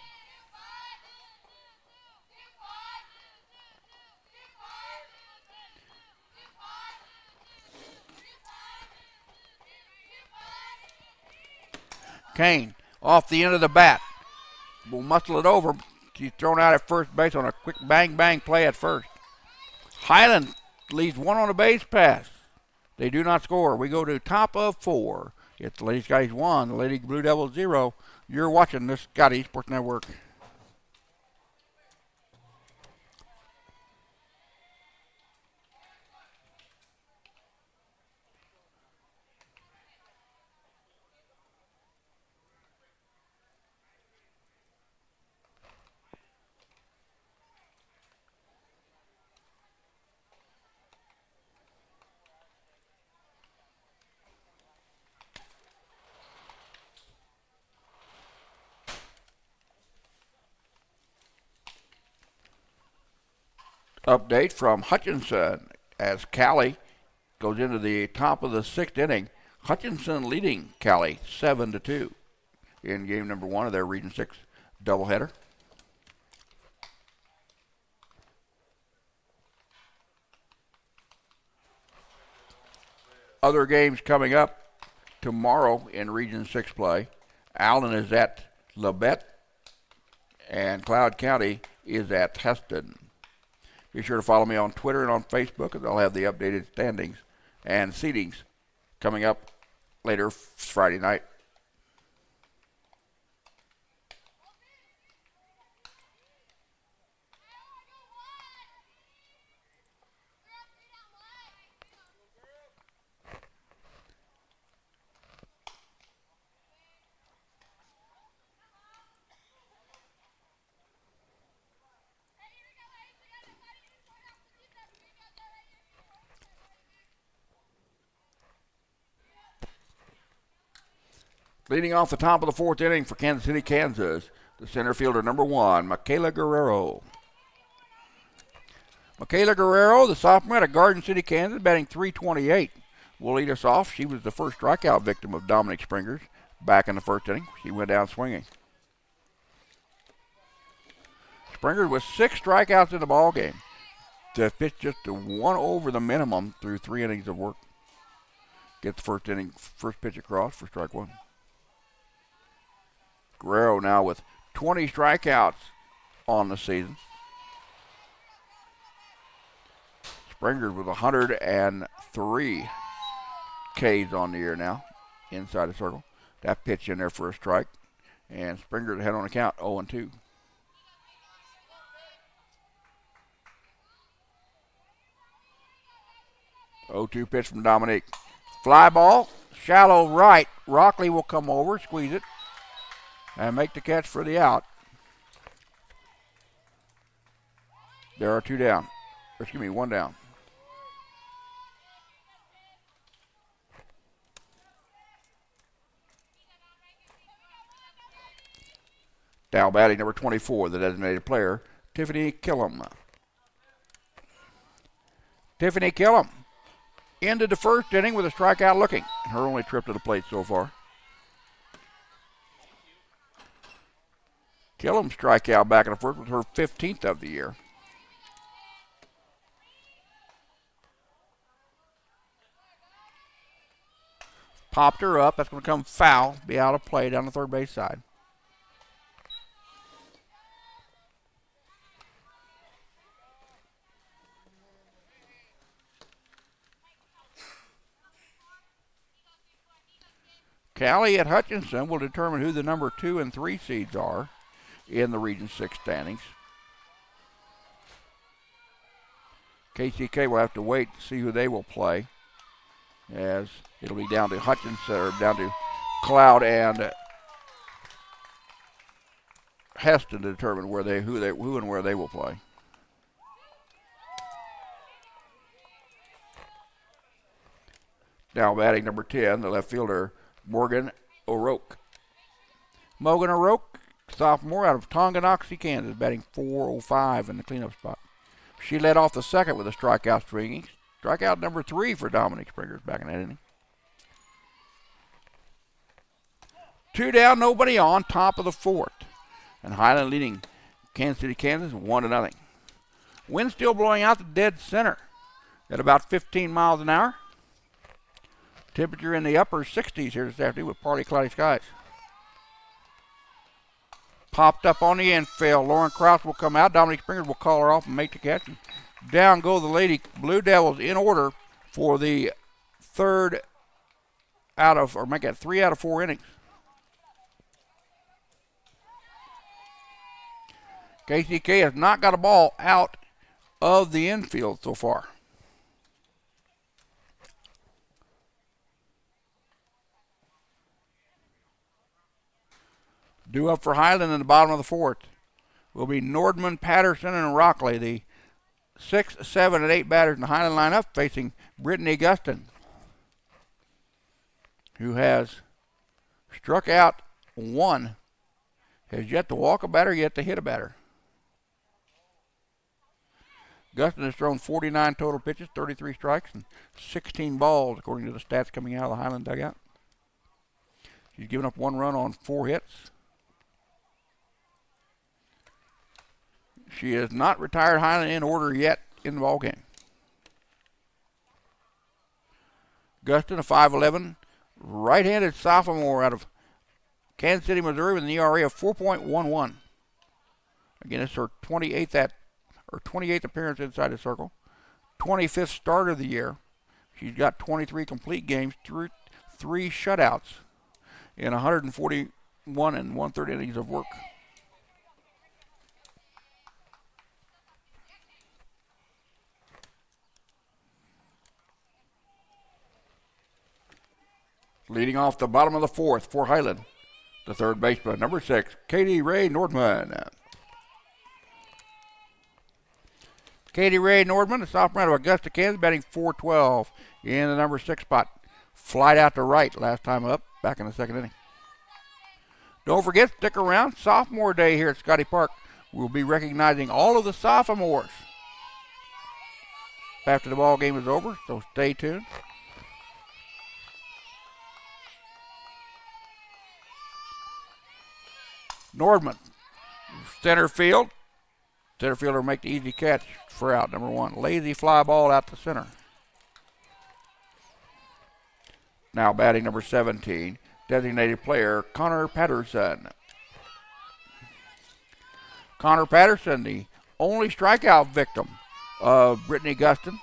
Kane off the end of the bat. Will muscle it over. She's thrown out at first base on a quick bang play at first. Highland leaves 1 on a base pass. They do not score. We go to top of 4. It's the Lady Scotties 1, the Lady Blue Devils 0. You're watching this Scottie Sports Network. Update from Hutchinson as Cali goes into the top of the sixth inning. Hutchinson leading Cali 7-2 in game number 1 of their Region 6 doubleheader. Other games coming up tomorrow in Region 6 play. Allen is at Labette, and Cloud County is at Heston. Be sure to follow me on Twitter and on Facebook, as I'll have the updated standings and seedings coming up later Friday night. Leading off the top of the fourth inning for Kansas City, Kansas, the center fielder number 1, Michaela Guerrero. Michaela Guerrero, the sophomore out of Garden City, Kansas, batting .328, will lead us off. She was the first strikeout victim of Dominic Springer's back in the first inning. She went down swinging. Springer with 6 strikeouts in the ball game. To pitch just to 1 over the minimum through 3 innings of work. Get the first pitch across for strike 1. Guerrero now with 20 strikeouts on the season. Springer with 103 Ks on the year now, inside the circle. That pitch in there for a strike. And Springer ahead on the count, 0-2. 0-2 pitch from Dominique. Fly ball, shallow right. Rockley will come over, squeeze it, and make the catch for the out. There are 2 down. Excuse me, 1 down. Now batting number 24, the designated player, Tiffany Killam. Tiffany Killam ended the first inning with a strikeout looking. Her only trip to the plate so far. Killam's strikeout back in the first was her 15th of the year. Popped her up. That's going to come foul. Be out of play down the third base side. Cali at Hutchinson will determine who the number 2 and 3 seeds are in the Region 6 standings. KCK will have to wait to see who they will play, as it'll be down to Hutchinson, or down to Cloud and Heston to determine who and where they will play. Now batting number 10, the left fielder, Morgan O'Rourke. Morgan O'Rourke, sophomore out of Tonganoxie, Kansas, batting .405 in the cleanup spot. She led off the second with a strikeout string. Strikeout number 3 for Dominic Springer back in that inning. 2 down, nobody on, top of the fourth. And Highland leading Kansas City, Kansas 1-0. Wind still blowing out the dead center at about 15 miles an hour. Temperature in the upper 60s here this afternoon with partly cloudy skies. Popped up on the infield. Lauren Krause will come out. Dominic Springer will call her off and make the catch. And down go the Lady Blue Devils in order for the third out of, or make it 3 out of 4 innings. KCK has not got a ball out of the infield so far. Due up for Highland in the bottom of the fourth will be Nordman, Patterson, and Rockley, the 6, 7, and 8 batters in the Highland lineup, facing Brittany Guston, who has struck out 1, has yet to walk a batter, yet to hit a batter. Guston has thrown 49 total pitches, 33 strikes, and 16 balls, according to the stats coming out of the Highland dugout. She's given up 1 run on 4 hits. She has not retired Highland in order yet in the ballgame. Guston, a 5'11", right-handed sophomore out of Kansas City, Missouri, with an ERA of 4.11. Again, it's her 28th appearance inside the circle, 25th start of the year. She's got 23 complete games, 3 shutouts in 141 and 1/3 innings of work. Leading off the bottom of the 4th for Highland, the third baseman, number 6, Katie Ray Nordman. Katie Ray Nordman, a sophomore out of Augusta, Kansas, batting .412 in the number 6 spot. Flied out to right last time up, back in the 2nd inning. Don't forget, stick around. Sophomore Day here at Scottie Park. We'll be recognizing all of the sophomores after the ball game is over, so stay tuned. Nordman, center field. Center fielder make the easy catch for out, number 1. Lazy fly ball out to center. Now batting number 17, designated player Connor Patterson. Connor Patterson, the only strikeout victim of Brittany Guston.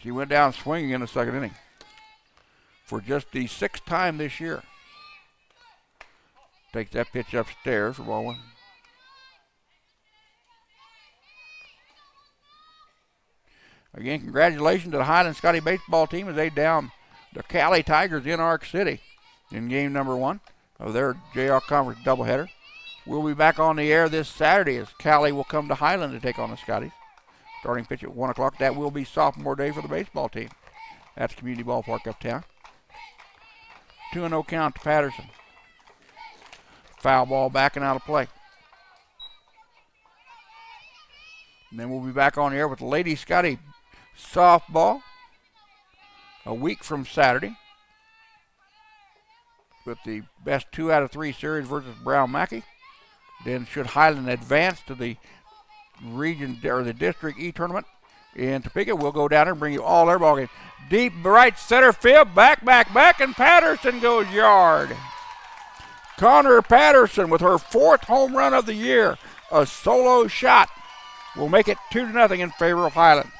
She went down swinging in the 2nd inning for just the 6th time this year. Takes that pitch upstairs for ball 1. Again, congratulations to the Highland Scottie baseball team as they down the Cali Tigers in Ark City in game number 1 of their JR Conference doubleheader. We'll be back on the air this Saturday as Cali will come to Highland to take on the Scotties. Starting pitch at 1 o'clock. That will be sophomore day for the baseball team. That's Community Ballpark uptown. 2-0 count to Patterson. Foul ball backing out of play. And then we'll be back on the air with Lady Scottie softball a week from Saturday with the best 2 out of 3 series versus Brown Mackey. Then should Highland advance to the region or the District E tournament in Topeka, we'll go down there and bring you all their ball games. Deep right center field, back, and Patterson goes yard. Connor Patterson with her 4th home run of the year, a solo shot, will make it 2-0 in favor of Highland.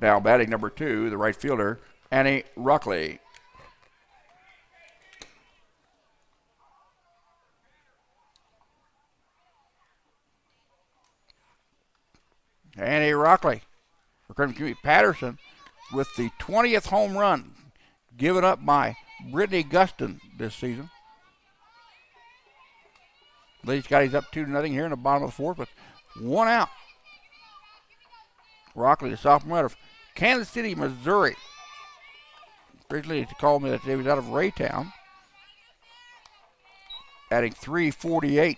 Now batting number 2, the right fielder, Annie Ruckley. Annie Rockley, Patterson, with the 20th home run given up by Brittany Guston this season. Lady Scotty's up 2-0 here in the bottom of the 4th with 1 out. Rockley, the sophomore out of Kansas City, Missouri. Originally, he called me that he was out of Raytown. Adding .348.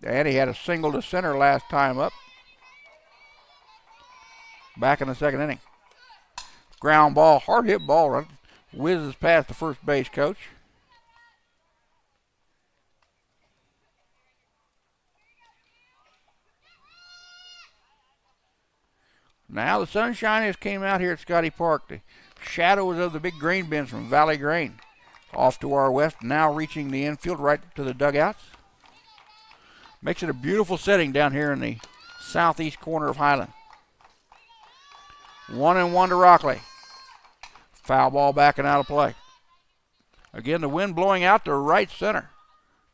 And he had a single to center last time up. Back in the 2nd inning. Ground ball, hard hit ball run. Whizzes past the first base coach. Now the sunshine has came out here at Scottie Park. The shadows of the big grain bins from Valley Grain off to our west, now reaching the infield right to the dugouts. Makes it a beautiful setting down here in the southeast corner of Highland. 1-1 to Rockley. Foul ball backing out of play. Again, the wind blowing out to right center.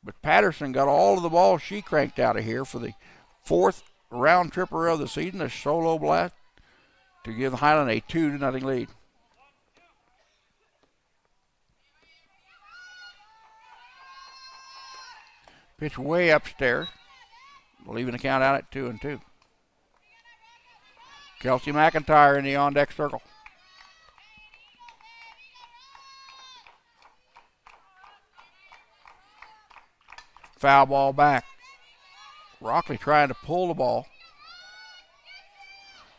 But Patterson got all of the balls she cranked out of here for the 4th round tripper of the season, a solo blast to give Highland a 2-0 lead. Pitch way upstairs, leaving the count out at 2-2. Kelsey McIntyre in the on-deck circle. Foul ball back. Rockley trying to pull the ball.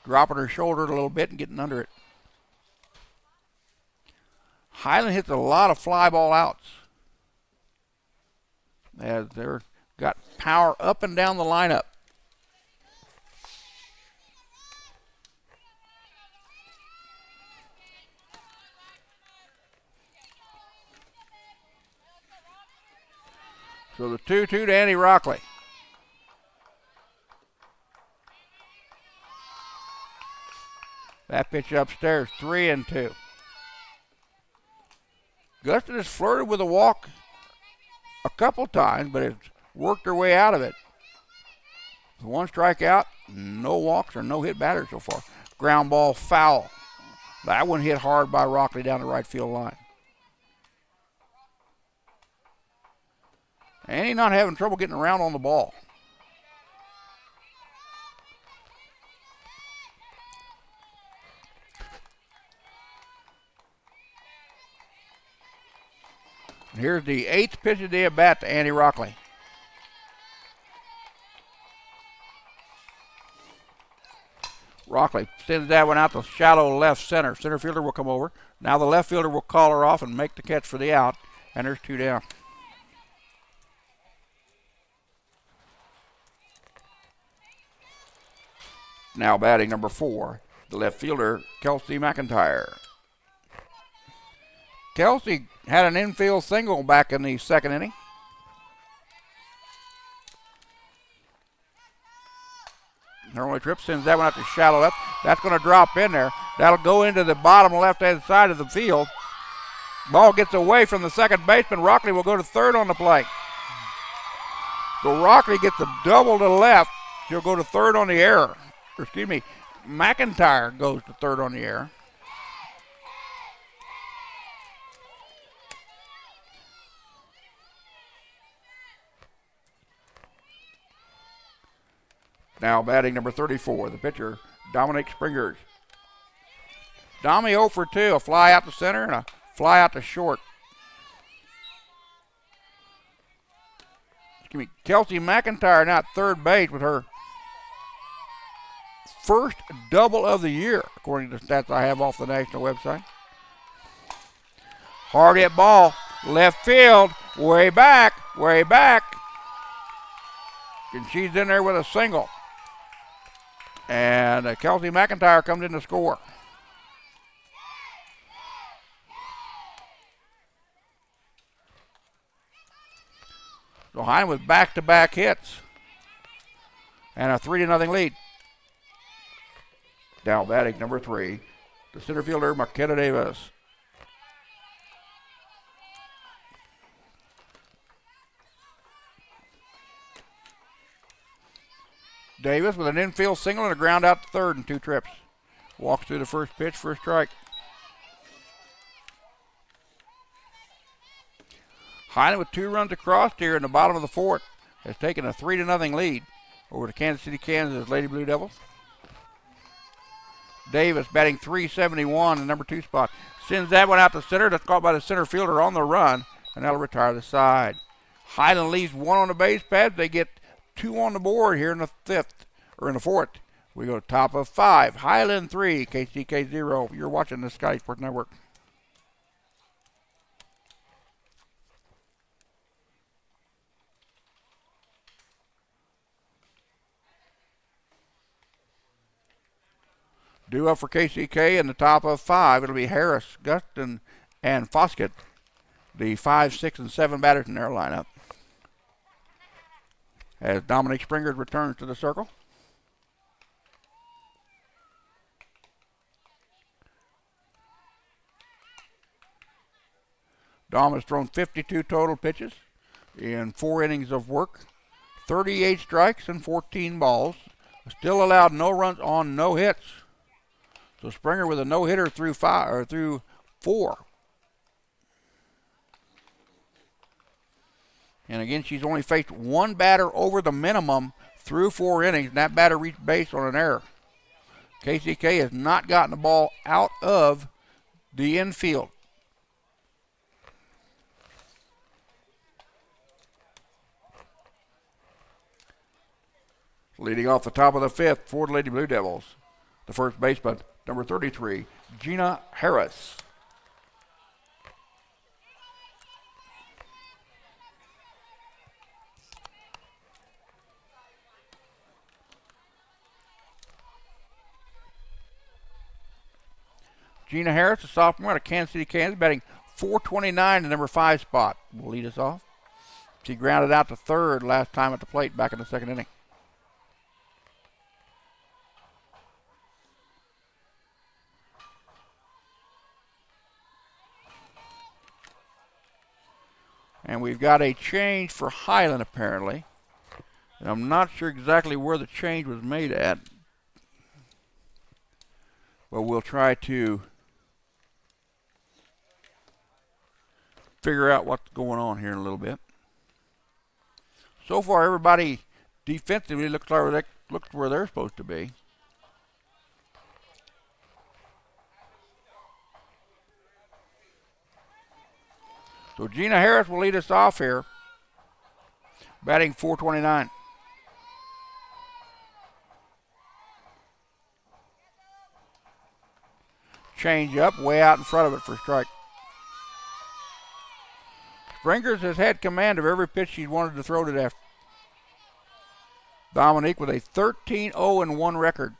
Dropping her shoulder a little bit and getting under it. Highland hits a lot of fly ball outs. As they're got power up and down the lineup. So the 2-2 to Annie Rockley. That pitch upstairs, 3-2. Guston has flirted with a walk a couple times, but has worked her way out of it. One strikeout, no walks or no hit batters so far. Ground ball foul. That one hit hard by Rockley down the right field line. Annie not having trouble getting around on the ball. Here's the 8th pitch of the at bat to Annie Rockley. Rockley sends that one out to shallow left center. Center fielder will come over. Now the left fielder will call her off and make the catch for the out. And there's 2 down. Now batting number 4, the left fielder, Kelsey McIntyre. Kelsey had an infield single back in the second inning. Her only trip sends that one out to shallow left. That's going to drop in there. That'll go into the bottom left-hand side of the field. Ball gets away from the second baseman. Rockley will go to third on the plate. So Rockley gets a double to left. She'll go to third on the error. Excuse me, McIntyre goes to third on the error. Now batting number 34, the pitcher, Dominic Springers. Dommy 0 for 2, a fly out to center and a fly out to short. Excuse me, Kelsey McIntyre now at third base with her first double of the year, according to stats I have off the national website. Hard hit ball, left field, way back. And she's in there with a single. And Kelsey McIntyre comes in to score. So Highland with back-to-back hits and a 3-0 lead. Now batting number 3, the center fielder, McKenna Davis. Davis with an infield single and a ground out to third in 2 trips. Walks through the first pitch for a strike. Highland with 2 runs across here in the bottom of the 4th has taken a 3-0 lead over the Kansas City, Kansas Lady Blue Devils. Davis batting .371 in the number 2 spot. Sends that one out to center. That's caught by the center fielder on the run, and that'll retire the side. Highland leaves 1 on the base pad. They get 2 on the board here in the 5th, or in the 4th. We go top of 5. Highland 3, KCK 0. You're watching the Scottie Sports Network. Due up for KCK in the top of 5. It'll be Harris, Guston, and Foskett, the 5, 6, and 7 batters in their lineup. As Dominic Springer returns to the circle. Dom has thrown 52 total pitches in 4 innings of work, 38 strikes and 14 balls. Still allowed no runs on no hits. So Springer with a no-hitter through 4. And again, she's only faced 1 batter over the minimum through 4 innings, and that batter reached base on an error. KCK has not gotten the ball out of the infield. Leading off the top of the fifth for the Lady Blue Devils, the first baseman, number 33, Gina Harris. Gina Harris, a sophomore out of Kansas City, Kansas, batting .429 in the number 5 spot. Will lead us off. She grounded out to third last time at the plate back in the second inning. And we've got a change for Highland apparently. And I'm not sure exactly where the change was made at. But we'll try to figure out what's going on here in a little bit. So far, everybody defensively looks where they're supposed to be. So Gina Harris will lead us off here, batting .429. Change up, way out in front of it for a strike. Springers has had command of every pitch she's wanted to throw today. Dominique with a 13-0-1 record.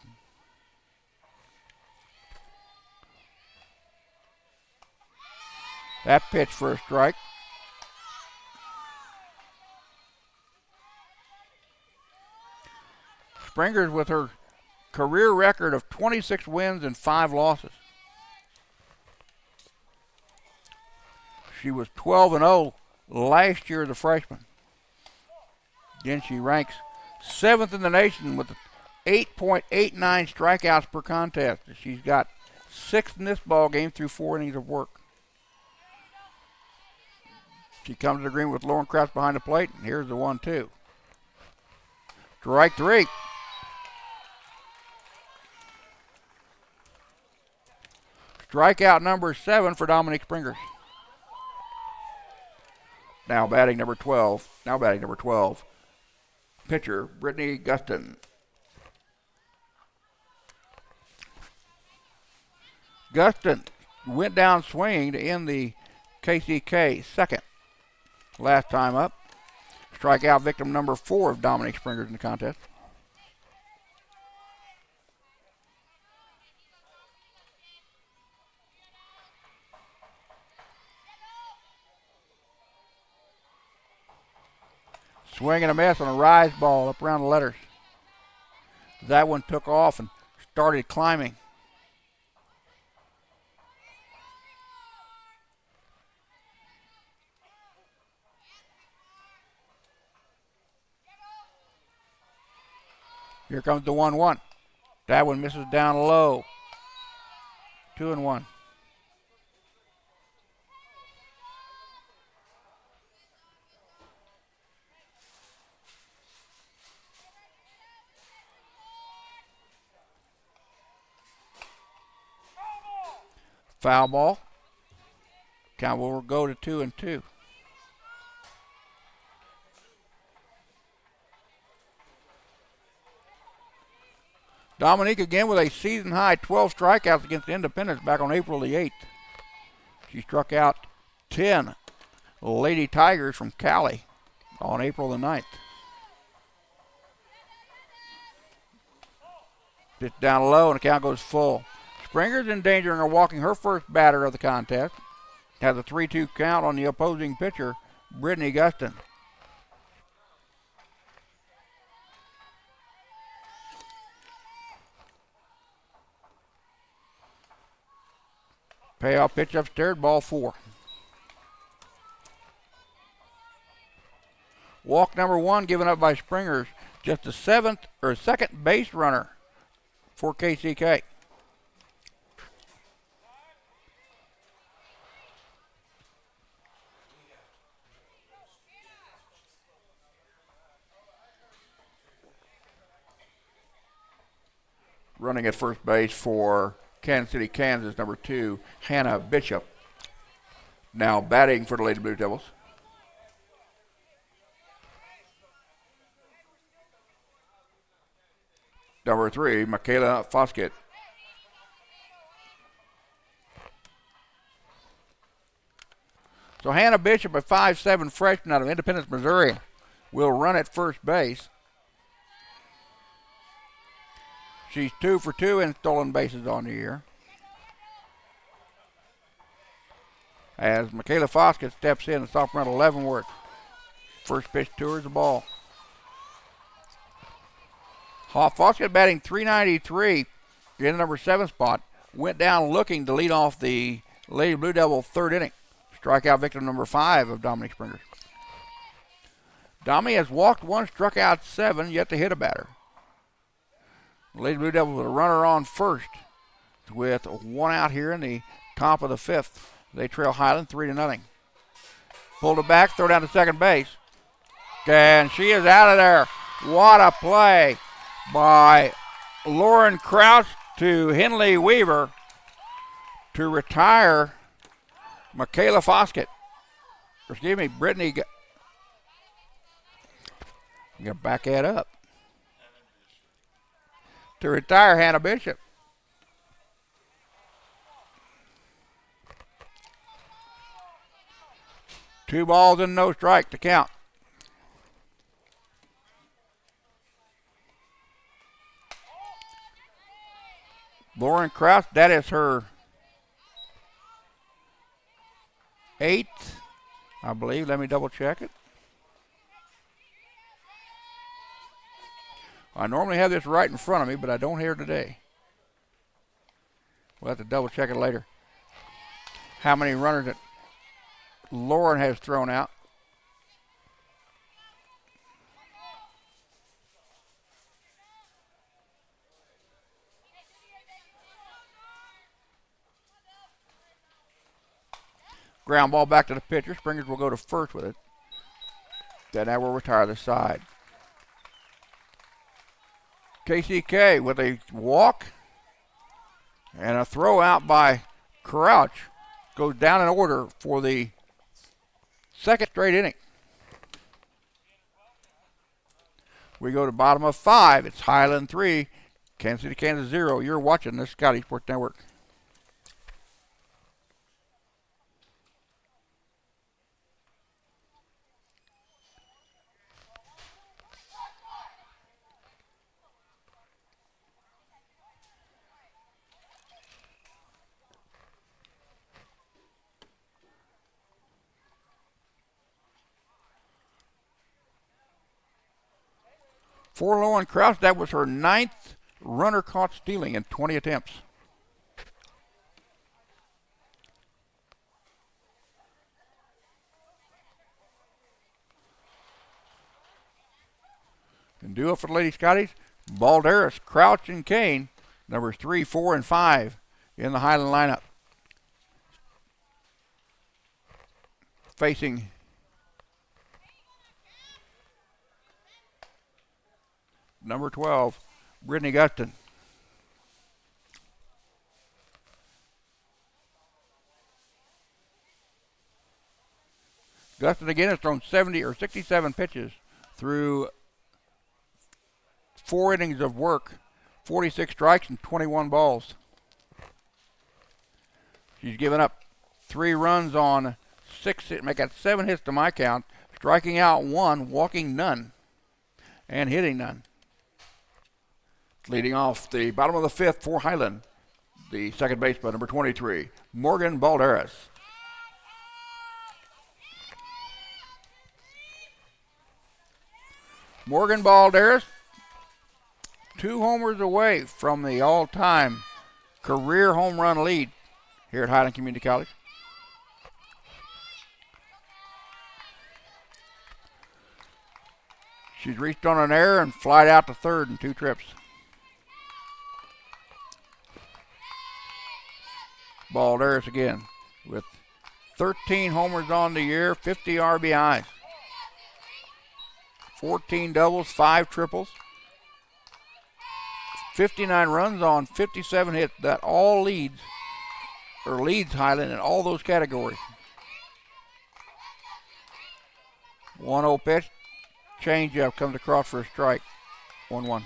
That pitch for a strike. Springers with her career record of 26 wins and 5 losses. She was 12-0 last year as a freshman. Again, she ranks 7th in the nation with 8.89 strikeouts per contest. She's got 6th in this ball game through 4 innings of work. She comes to agreement with Lauren Krause behind the plate, and here's the 1-2. Strike 3. Strikeout number 7 for Dominique Springers. Now batting number 12. Pitcher, Brittany Guston. Guston went down swinging to end the KCK second. Last time up. Strikeout victim number 4 of Dominique Springers in the contest. Swing and a miss on a rise ball up around the letters. That one took off and started climbing. Here comes the 1-1. That one misses down low. 2-1. Foul ball. Count will go to 2-2. Dominique again with a season high 12 strikeouts against Independence back on April the 8th. She struck out 10 Lady Tigers from Cali on April the 9th. Pitch down low and the count goes full. Springers endangering her walking her first batter of the contest. Has a 3-2 count on the opposing pitcher, Brittany Guston. Payoff pitch upstairs, ball 4. Walk number 1 given up by Springers, just the second base runner for KCK. Running at first base for Kansas City, Kansas, number 2, Hannah Bishop. Now batting for the Lady Blue Devils. Number 3, Michaela Foskett. So Hannah Bishop, a 5'7" freshman out of Independence, Missouri, will run at first base. She's 2 for 2 in stolen bases on the year. As Michaela Foskett steps in, the sophomore out of Leavenworth. First pitch to her is the ball. Foskett batting .393 in the number 7 spot. Went down looking to lead off the Lady Blue Devil third inning. Strikeout victim number 5 of Dominic Springer. Dommy has walked 1, struck out 7, yet to hit a batter. The Lady Blue Devils with a runner on first with 1 out here in the top of the 5th. They trail Highland 3-0. Pulled it back, throw down to second base. And she is out of there. What a play by Lauren Crouch to Henley Weaver to retire Michaela Foskett. Excuse me, Brittany. You got to back that up. To retire Hannah Bishop. Two balls and no strike to count. Lauren Krause, that is her 8th, I believe. Let me double check it. I normally have this right in front of me, but I don't here today. We'll have to double check it later. How many runners that Lauren has thrown out. Ground ball back to the pitcher. Springers will go to first with it. Then that will retire the side. KCK with a walk and a throw out by Crouch goes down in order for the second straight inning. We go to bottom of 5. It's Highland 3, Kansas City, Kansas 0. You're watching the Scottie Sports Network. For Lauren Krause, that was her 9th runner caught stealing in 20 attempts. And duo for the Lady Scotties, Balderas, Crouch, and Kane, numbers 3, 4, and 5 in the Highland lineup. Facing number 12, Brittany Guston. Guston again has thrown 67 pitches through 4 innings of work, 46 strikes and 21 balls. She's given up 3 runs on 6, make that 7 hits to my count, striking out 1, walking none, and hitting none. Leading off the bottom of the 5th for Highland, the second baseman, number 23, Morgan Balderas. Morgan Balderas, 2 homers away from the all-time career home run lead here at Highland Community College. She's reached on an error and flied out to third in 2 trips. Balderas again with 13 homers on the year, 50 RBIs, 14 doubles, 5 triples, 59 runs on 57 hits. That all leads Highland in all those categories. 1-0 pitch, changeup comes across for a strike, 1-1.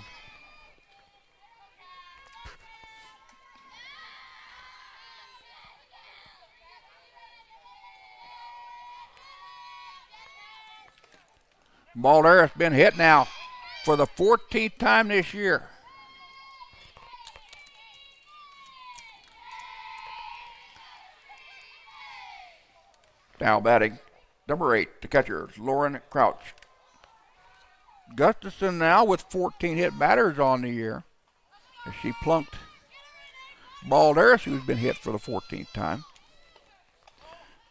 Balderas been hit now for the 14th time this year. Now batting, number 8, the catcher, Lauren Crouch. Gustafson now with 14 hit batters on the year, as she plunked Balderas, who's been hit for the 14th time.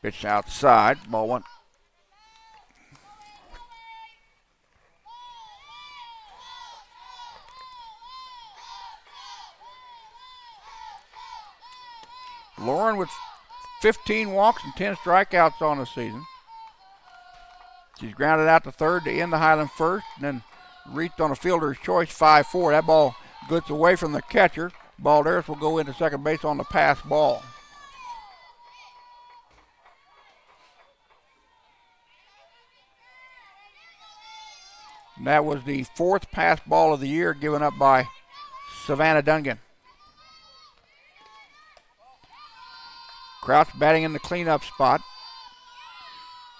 Pitch outside, ball one. Lauren with 15 walks and 10 strikeouts on the season. She's grounded out to third to end the Highland first, and then reached on a fielder's choice 5-4. That ball gets away from the catcher. Balderas will go into second base on the pass ball. And that was the 4th pass ball of the year given up by Savannah Dungan. Crouch batting in the cleanup spot.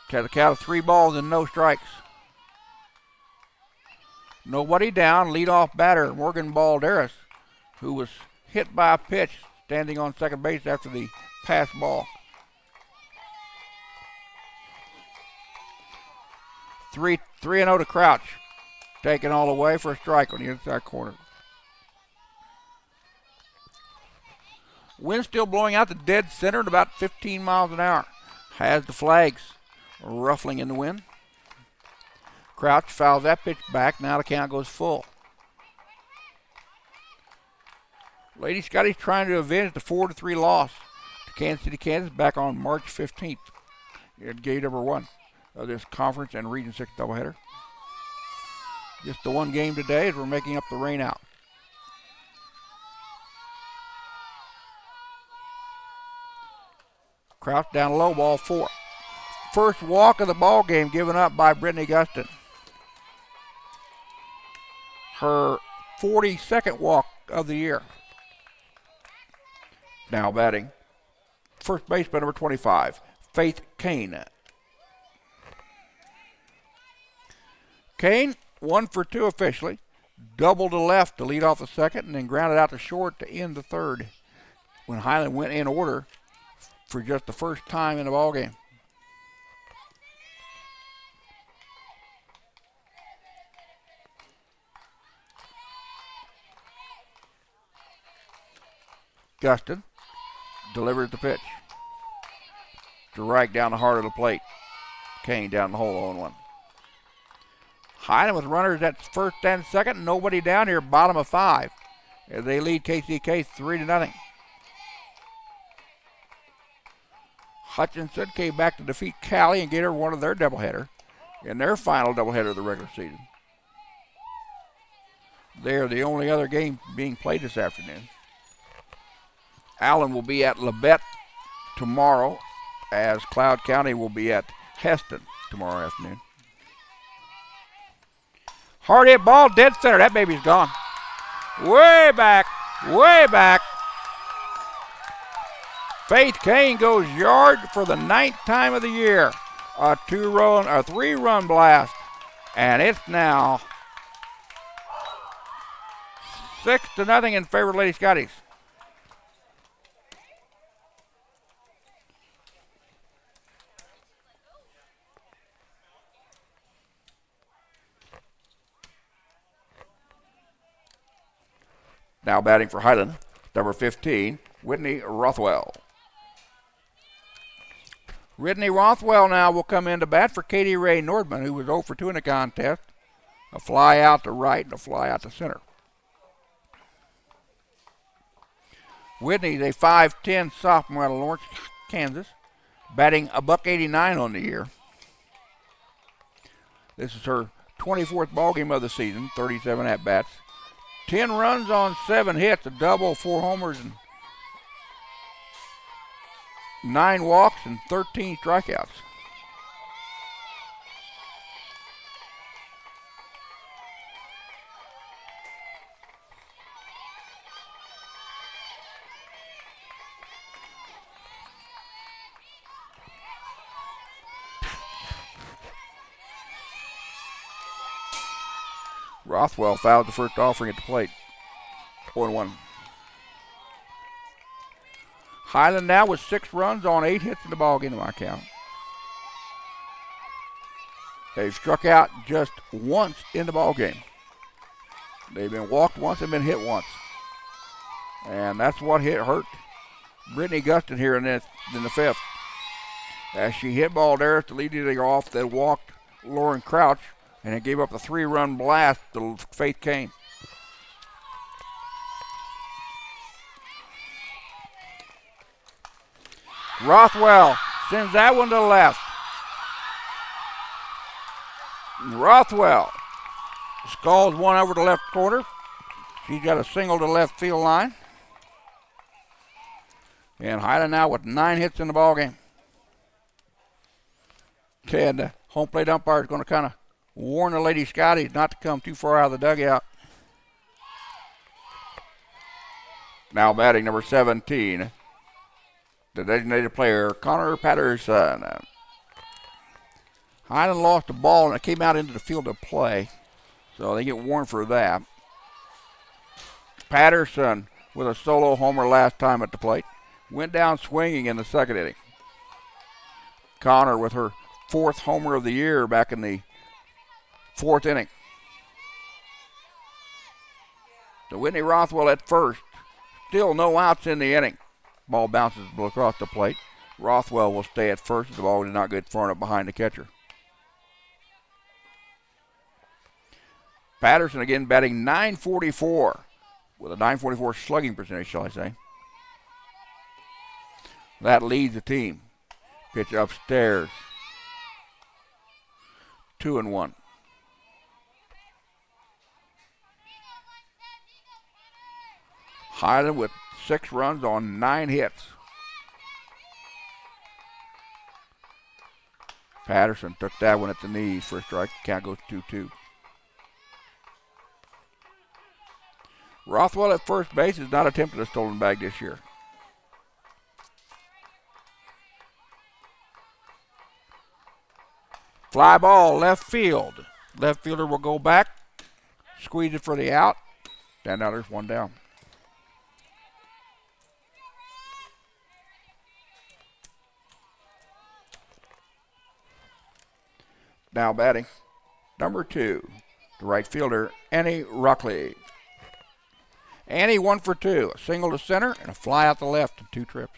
Had a count of 3 balls and no strikes. Nobody down. Leadoff batter Morgan Balderas, who was hit by a pitch standing on second base after the pass ball. 3-0 to Crouch. Taken all the way for a strike on the inside corner. Wind still blowing out the dead center at about 15 miles an hour. Has the flags ruffling in the wind. Crouch fouls that pitch back. Now the count goes full. Lady Scottie's trying to avenge the 4-3 loss to Kansas City, Kansas back on March 15th at game number 1 of this conference and Region 6 doubleheader. Just the one game today as we're making up the rain out. Crouch down low, ball 4. First walk of the ball game given up by Brittany Guston. Her 42nd walk of the year. Now batting, first baseman number 25, Faith Kane. Kane, 1 for 2 officially. Double to left to lead off the second and then grounded out to short to end the third when Highland went in order for just the first time in the ball game. Guston delivers the pitch to right down the heart of the plate. Kane down the hole 0-1. Highland with runners at first and second. Nobody down here, bottom of 5. As they lead KCK 3-0. Hutchinson came back to defeat Cali and get her one of their doubleheader in their final doubleheader of the regular season. They're the only other game being played this afternoon. Allen will be at Labette tomorrow, as Cloud County will be at Heston tomorrow afternoon. Hard hit ball, dead center. That baby's gone. Way back, way back. Faith Kane goes yard for the 9th time of the year. A 3-run blast. And it's now 6-0 in favor of Lady Scotties. Now batting for Highland, number 15, Whitney Rothwell. Whitney Rothwell now will come in to bat for Katie Ray Nordman, who was 0 for 2 in the contest. A fly out to right and a fly out to center. Whitney's a 5'10" sophomore out of Lawrence, Kansas, batting $189 on the year. This is her 24th ball game of the season, 37 at-bats. 10 runs on 7 hits, a double, 4 homers, and 9 walks and 13 strikeouts. Rothwell fouled the first offering at the plate. 0-1. Highland now with 6 runs on 8 hits in the ballgame in my count. They've struck out just once in the ballgame. They've been walked once and been hit once. And that's what hurt Brittany Guston here in the 5th. As she hit ball there to lead it off, they walked Lauren Crouch, and it gave up a 3-run blast to Faith Kane. Rothwell sends that one to the left. Rothwell sculls one over the left corner. She's got a single to left field line. And Highland now with 9 hits in the ballgame. And the home plate umpire is going to kind of warn the Lady Scotties not to come too far out of the dugout. Now batting number 17, the designated player, Connor Patterson. Highland lost the ball and it came out into the field of play, so they get warned for that. Patterson with a solo homer last time at the plate. Went down swinging in the 2nd inning. Connor with her 4th homer of the year back in the 4th inning. So Whitney Rothwell at first. Still no outs in the inning. Ball bounces across the plate. Rothwell will stay at first. The ball did not get far enough behind the catcher. Patterson again batting .944 with a .944 slugging percentage, shall I say. That leads the team. Pitch upstairs. 2-1. Highland with 6 runs on 9 hits. Patterson took that one at the knees for a strike. Count goes 2-2. Rothwell at first base has not attempted a stolen bag this year. Fly ball, left field. Left fielder will go back, squeeze it for the out. And now there's one down. Now batting, number 2, the right fielder, Annie Rockley. Annie 1 for 2, a single to center and a fly out the left in 2 trips.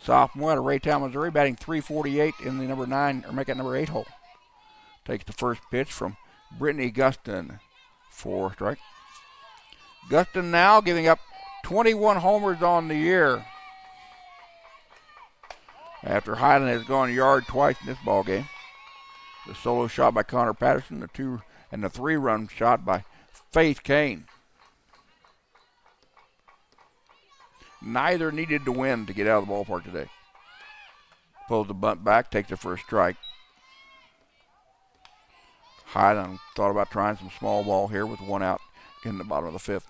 Sophomore out of Raytown, Missouri, batting .348 in the number 9, or make it number 8 hole. Takes the first pitch from Brittany Guston for strike. Guston now giving up 21 homers on the year. After Highland has gone yard twice in this ball game. The solo shot by Connor Patterson, the 2 and the 3-run shot by Faith Kane. Neither needed to win to get out of the ballpark today. Pulls the bunt back, takes it for a strike. Highland thought about trying some small ball here with 1 out in the bottom of the 5th.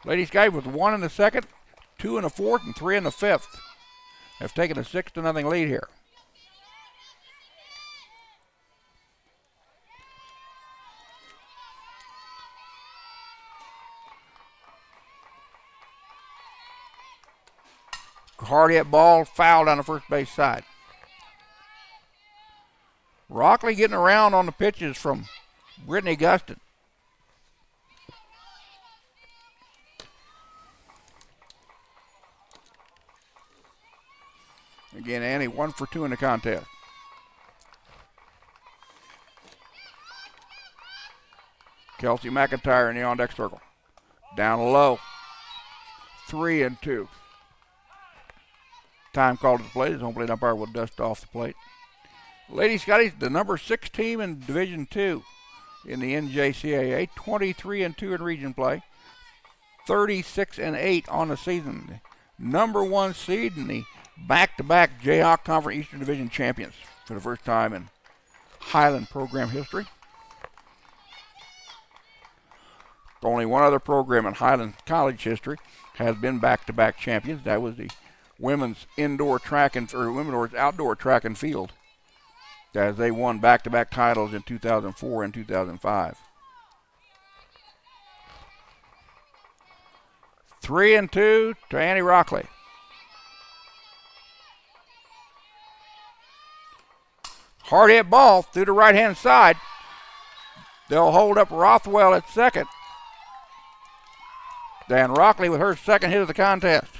Lady Scottie with 1 in the 2nd, 2 in the 4th, and 3 in the 5th. Have taken a 6-0 lead here. Hard hit ball, fouled on the first base side. Rockley getting around on the pitches from Brittany Guston. Again, Annie 1 for 2 in the contest. Kelsey McIntyre in the on-deck circle. Down low. 3-2. Time called to the plate. His home plate umpire will dust off the plate. Lady Scotties, the number 6 team in Division 2 in the NJCAA. 23-2 in region play. 36-8 on the season. Number 1 seed in the back-to-back Jayhawk Conference Eastern Division champions for the first time in Highland program history. Only one other program in Highland College history has been back-to-back champions. That was the women's outdoor track and field, as they won back-to-back titles in 2004 and 2005. 3-2 to Annie Rockley. Hard hit ball through the right-hand side. They'll hold up Rothwell at second. Dan Rockley with her second hit of the contest.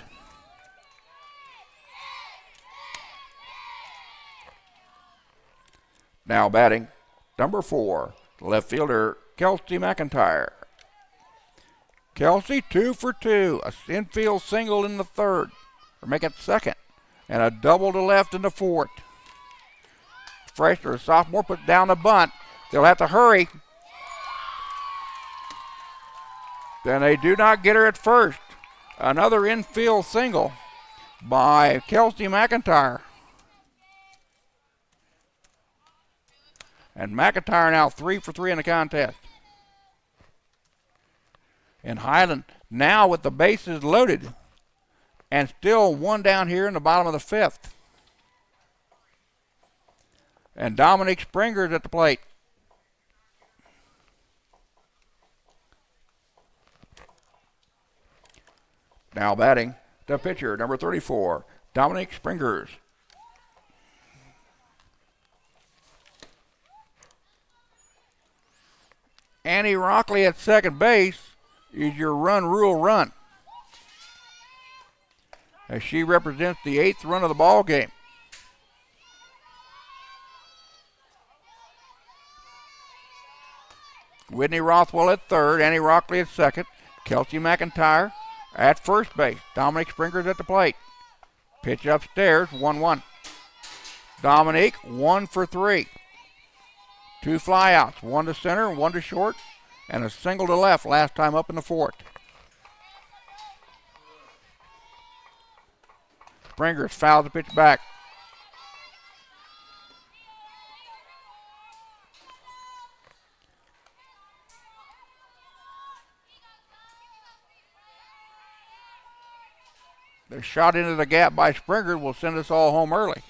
Now batting, number 4, left fielder Kelsey McIntyre. Kelsey 2 for 2, a infield single in the third, or make it second, and a double to left in the fourth. Freshman, sophomore, put down the bunt. They'll have to hurry. Then they do not get her at first. Another infield single by Kelsey McIntyre. And McIntyre now 3 for 3 in the contest. And Highland now with the bases loaded and still one down here in the bottom of the fifth. And Dominic Springer's at the plate. Now batting, the pitcher, number 34, Dominic Springers. Annie Rockley at second base is your run rule run, as she represents the 8th run of the ball game. Whitney Rothwell at third, Annie Rockley at second, Kelsey McIntyre at first base. Dominic Springer's at the plate. Pitch upstairs, 1-1. Dominic, 1 for 3. 2 flyouts, 1 to center, 1 to short, and a single to left last time up in the fourth. Springer's fouled the pitch back. The shot into the gap by Springer will send us all home early.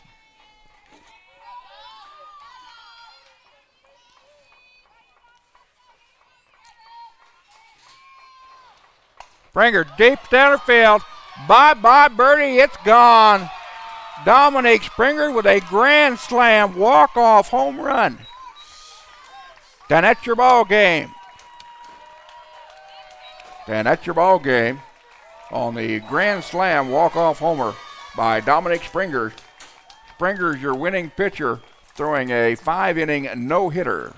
Springer deep center field. Bye-bye, birdie. It's gone. Dominic Springer with a grand slam walk-off home run. And that's your ball game. And that's your ball game on the grand slam walk-off homer by Dominic Springer. Springer's your winning pitcher, throwing a 5-inning no-hitter.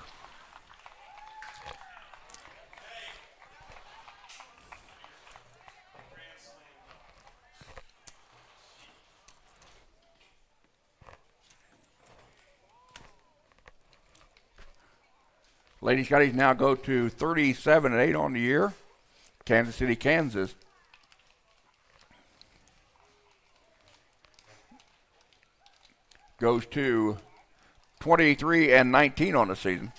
Lady Scotties now go to 37-8 on the year. Kansas City, Kansas. Goes to 23-19 on the season.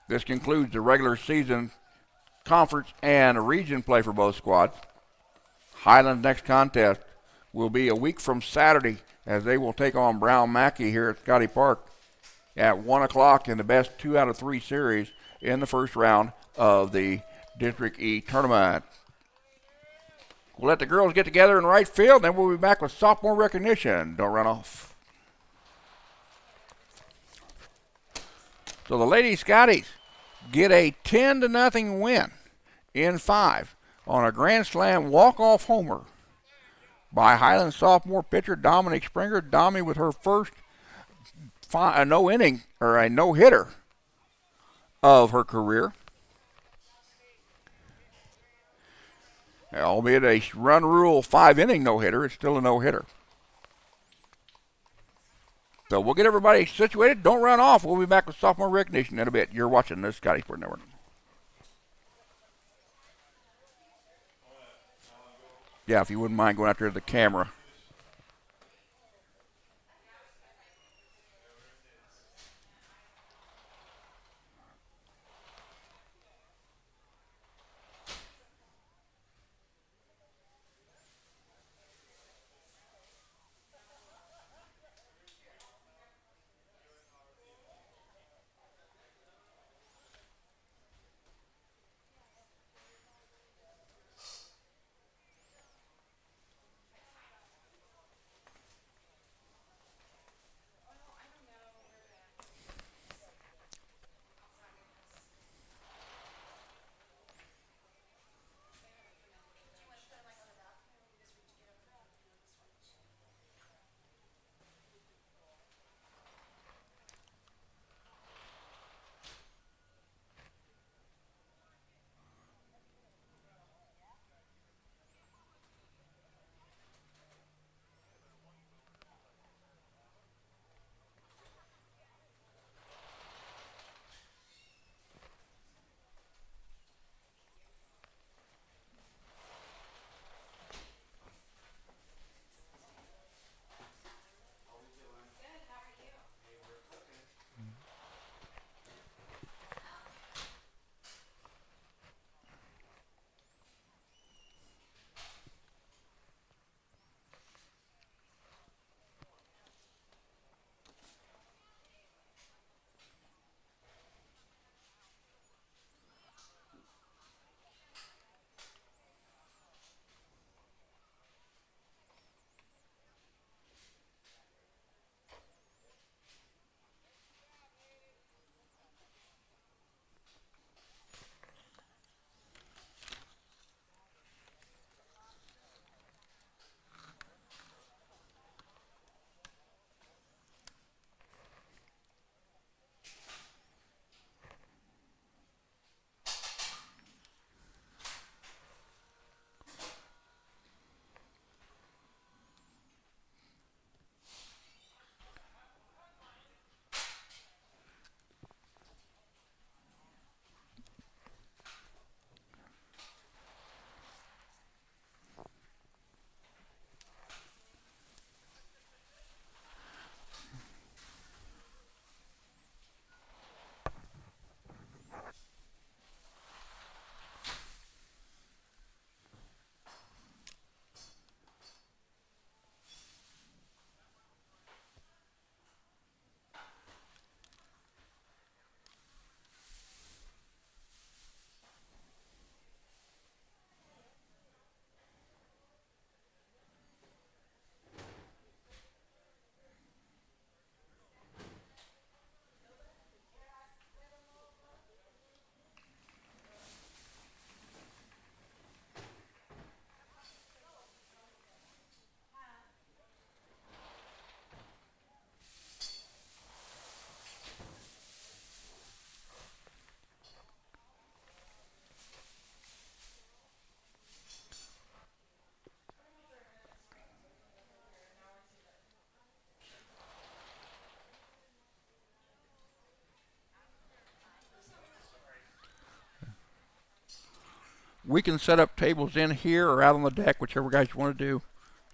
This concludes the regular season conference and region play for both squads. Highland's next contest will be a week from Saturday, as they will take on Brown Mackey here at Scottie Park at 1 o'clock in the best 2 out of 3 series in the first round of the District E tournament. We'll let the girls get together in right field, then we'll be back with sophomore recognition. Don't run off. So the Lady Scotties get a 10-0 win in 5 on a grand slam walk-off homer by Highland sophomore pitcher Dominic Springer. Dommy with her first no-inning or a no-hitter of her career. Albeit a run rule 5-inning no-hitter, it's still a no-hitter. So we'll get everybody situated. Don't run off. We'll be back with sophomore recognition in a bit. You're watching this Scottie Sport Network. Yeah, if you wouldn't mind going out there to the camera. We can set up tables in here or out on the deck, whichever guys you want to do.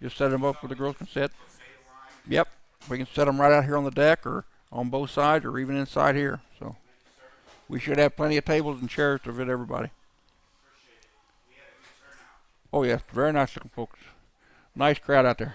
Just set them up where the girls can sit. Yep. We can set them right out here on the deck or on both sides or even inside here. So we should have plenty of tables and chairs to fit everybody. Oh, yes. Very nice looking folks. Nice crowd out there.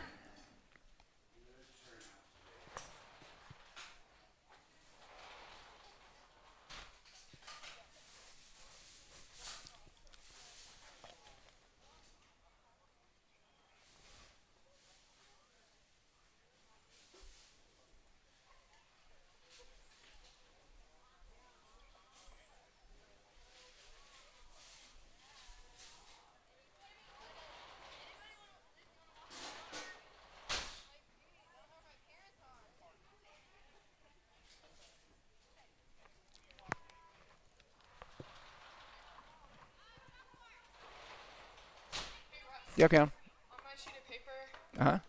Yeah, Cam. On my sheet of paper, Uh huh.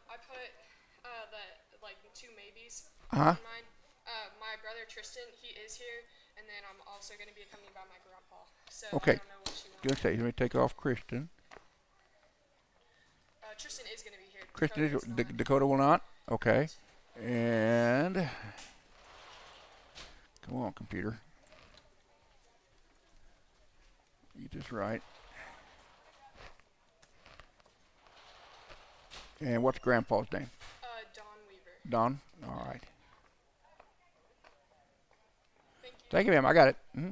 I put the like two maybes Uh huh. on mine. My brother Tristan, he is here, and then I'm also going to be accompanied by my grandpa. So I Okay. don't know what she wants. Gonna say, let me take off Christian. Tristan is going to be here. Christian Dakota is, is not. Dakota will not. Okay. And come on, computer. Get this right. And what's Grandpa's name? Don Weaver. Don. All right. Thank you. Thank you, ma'am. I got it. Mm-hmm.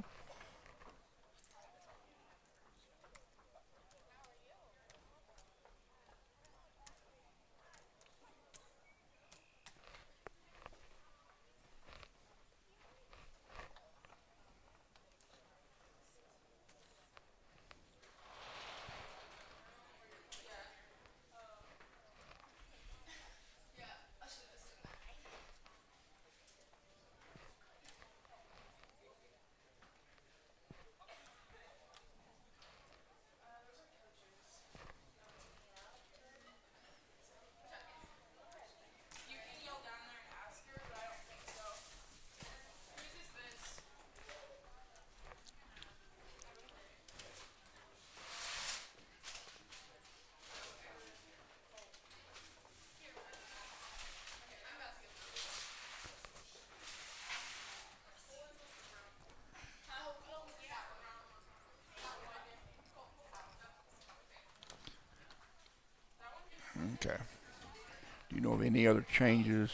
Okay. Do you know of any other changes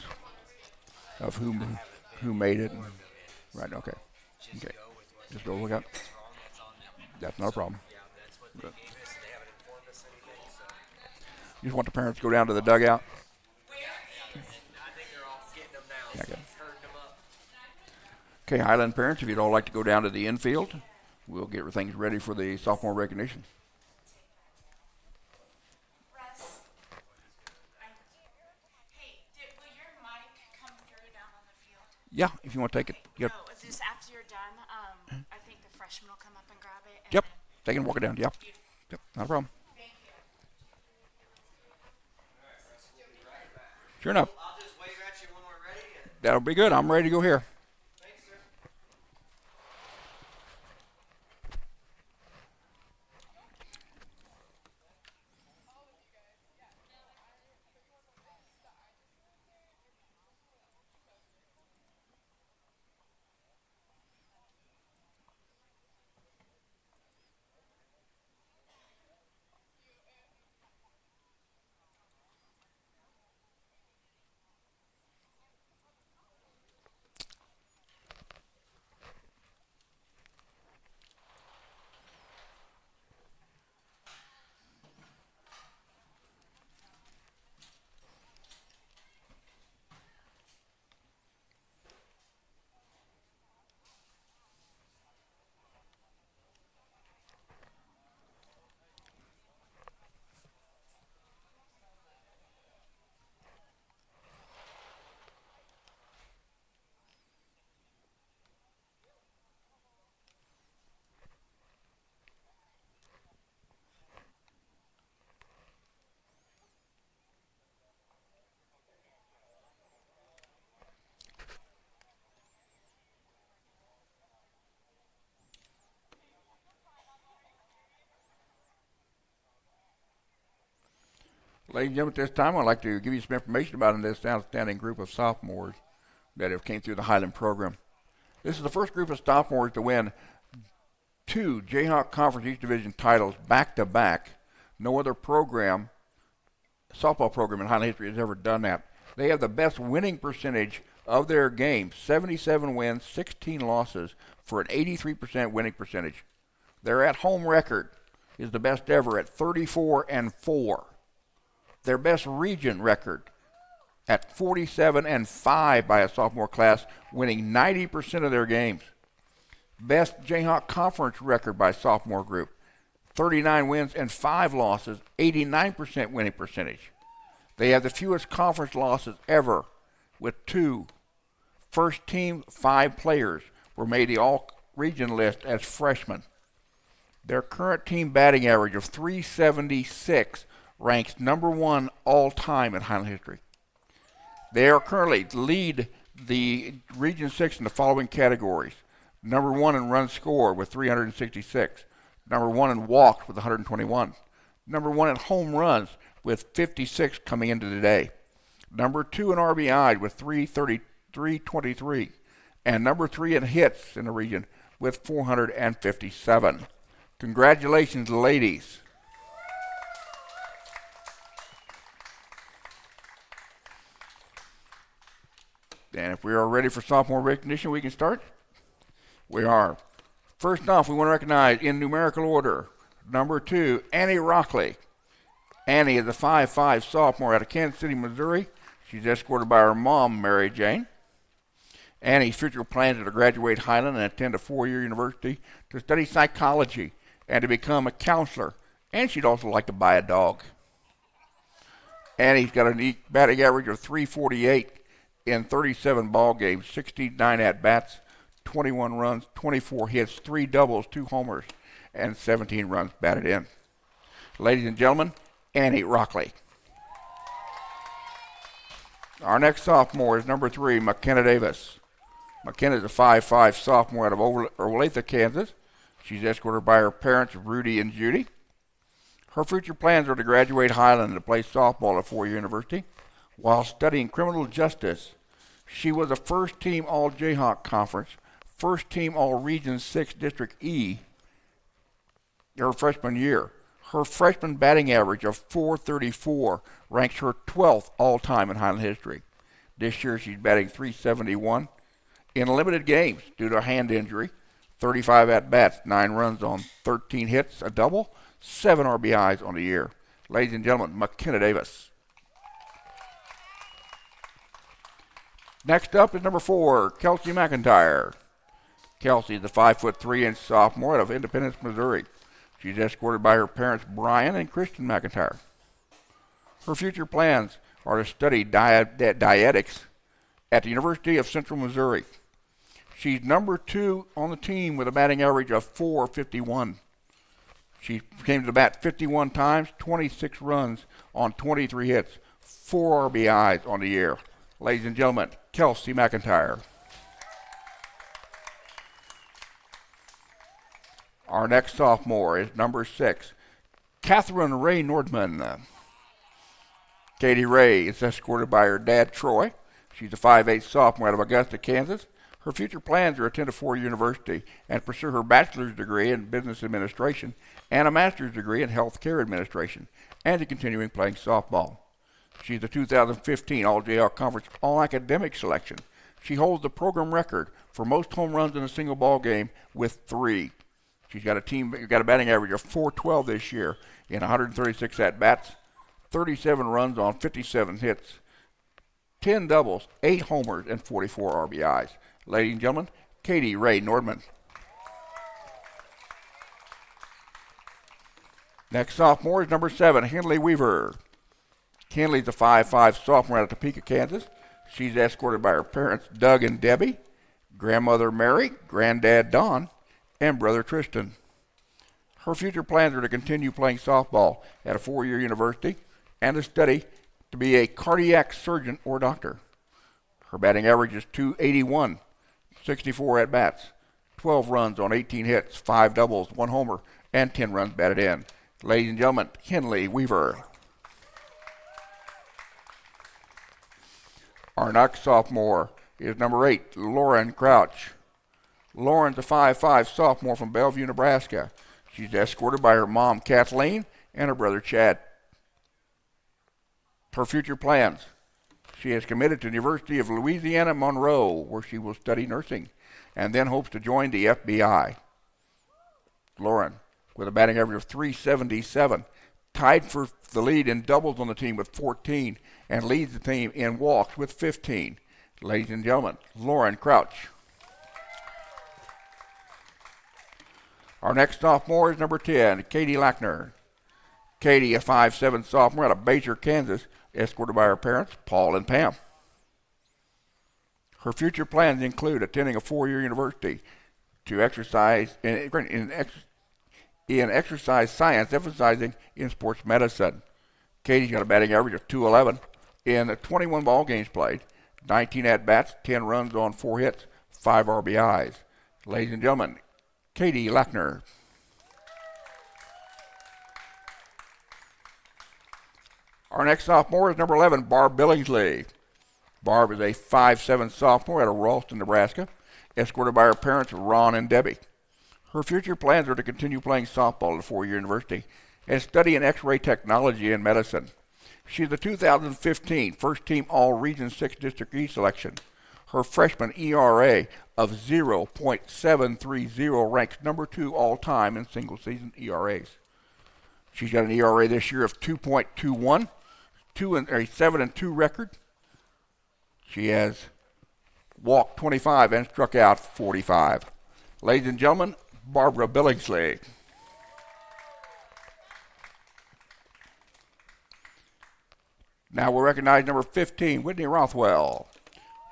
of who made it? Right. Okay. Okay. Just go look up. That's not a problem. But you just want the parents to go down to the dugout. Yeah, okay. Okay, Highland parents, if you'd all like to go down to the infield, we'll get things ready for the sophomore recognition. Russ, hey, will your mic come through down on the field? Yeah, if you want to take it. Yep. No, just after you're done, I think the freshmen will come up and grab it. And Yep. then They can walk it down. Yep. Yep. Not a problem. thank you. Sure enough. I'll just wave at you when we're ready. That'll be good. I'm ready to go here. Thanks, sir. Ladies and gentlemen, at this time, I'd like to give you some information about this outstanding group of sophomores that have came through the Highland program. This is the first group of sophomores to win 2 Jayhawk Conference East Division titles back-to-back. No other program, softball program in Highland history has ever done that. They have the best winning percentage of their games, 77 wins, 16 losses, for an 83% winning percentage. Their at-home record is the best ever at 34-4. Their best region record at 47-5 by a sophomore class, winning 90% of their games. Best Jayhawk Conference record by sophomore group, 39 wins and 5 losses, 89% winning percentage. They have the fewest conference losses ever with 2. First team 5 players were made the all-region list as freshmen. Their current team batting average of .376 ranks number 1 all-time in Highland history. They are currently lead the Region 6 in the following categories. Number 1 in runs scored with 366. Number 1 in walks with 121. Number 1 in home runs with 56 coming into today. Number 2 in RBI with 323. And number 3 in hits in the region with 457. Congratulations, ladies. And if we are ready for sophomore recognition, we can start. We are. First off, we want to recognize in numerical order, number 2, Annie Rockley. Annie is a 5'5" sophomore out of Kansas City, Missouri. She's escorted by her mom, Mary Jane. Annie's future plans are to graduate Highland and attend a 4-year university to study psychology and to become a counselor. And she'd also like to buy a dog. Annie's got a batting average of .348 in 37 ball games, 69 at-bats, 21 runs, 24 hits, 3 doubles, 2 homers, and 17 runs batted in. Ladies and gentlemen, Annie Rockley. Our next sophomore is number 3, McKenna Davis. McKenna is a 5'5" sophomore out of Olathe, Kansas. She's escorted by her parents, Rudy and Judy. Her future plans are to graduate Highland and to play softball at 4-year university. While studying criminal justice, she was a first-team All-Jayhawk Conference, first-team All-Region 6 District E her freshman year. Her freshman batting average of .434 ranks her 12th all-time in Highland history. This year she's batting .371 in limited games due to a hand injury, 35 at-bats, 9 runs on 13 hits, a double, 7 RBIs on the year. Ladies and gentlemen, McKenna Davis. Next up is number 4, Kelsey McIntyre. Kelsey is a 5'3" sophomore out of Independence, Missouri. She's escorted by her parents, Brian and Christian McIntyre. Her future plans are to study dietetics at the University of Central Missouri. She's number 2 on the team with a batting average of .451. She came to the bat 51 times, 26 runs on 23 hits, 4 RBIs on the year. Ladies and gentlemen, Kelsey McIntyre. Our next sophomore is number 6, Catherine Ray Nordman. Katie Ray is escorted by her dad, Troy. She's a 5'8" sophomore out of Augusta, Kansas. Her future plans are to attend a 4-year university and pursue her bachelor's degree in business administration and a master's degree in healthcare administration, and to continuing playing softball. She's the 2015 All-Jayhawk Conference All-Academic selection. She holds the program record for most home runs in a single ball game with 3. She's got a batting average of .412 this year in 136 at-bats, 37 runs on 57 hits, 10 doubles, 8 homers, and 44 RBIs. Ladies and gentlemen, Katie Ray Nordman. Next sophomore is number 7, Henley Weaver. Henley's a 5'5" sophomore out of Topeka, Kansas. She's escorted by her parents, Doug and Debbie, grandmother Mary, granddad Don, and brother Tristan. Her future plans are to continue playing softball at a 4-year university and to study to be a cardiac surgeon or doctor. Her batting average is .281, 64 at-bats, 12 runs on 18 hits, 5 doubles, 1 homer, and 10 runs batted in. Ladies and gentlemen, Henley Weaver. Our next sophomore is number 8, Lauren Crouch. Lauren's a 5'5" sophomore from Bellevue, Nebraska. She's escorted by her mom, Kathleen, and her brother, Chad. Her future plans. She is committed to the University of Louisiana Monroe, where she will study nursing, and then hopes to join the FBI. Lauren, with a batting average of .377, tied for the lead in doubles on the team with 14, and leads the team in walks with 15. Ladies and gentlemen, Lauren Crouch. Our next sophomore is number 10, Katie Lackner. Katie, a 5'7" sophomore out of Basehor, Kansas, escorted by her parents, Paul and Pam. Her future plans include attending a 4-year university to exercise in exercise science, emphasizing in sports medicine. Katie's got a batting average of .211 in 21 ball games played, 19 at-bats, 10 runs on 4 hits, 5 RBIs. Ladies and gentlemen, Katie Lackner. Our next sophomore is number 11, Barb Billingsley. Barb is a 5'7" sophomore out of Ralston, Nebraska, escorted by her parents, Ron and Debbie. Her future plans are to continue playing softball at a 4-year university and study in X-ray technology and medicine. She is the 2015 first-team All-Region 6 District E selection. Her freshman ERA of 0.730 ranks number 2 all-time in single-season ERAs. She's got an ERA this year of 2.21, a 7-2 record. She has walked 25 and struck out 45. Ladies and gentlemen, Barbara Billingsley. Now we'll recognize number 15, Whitney Rothwell.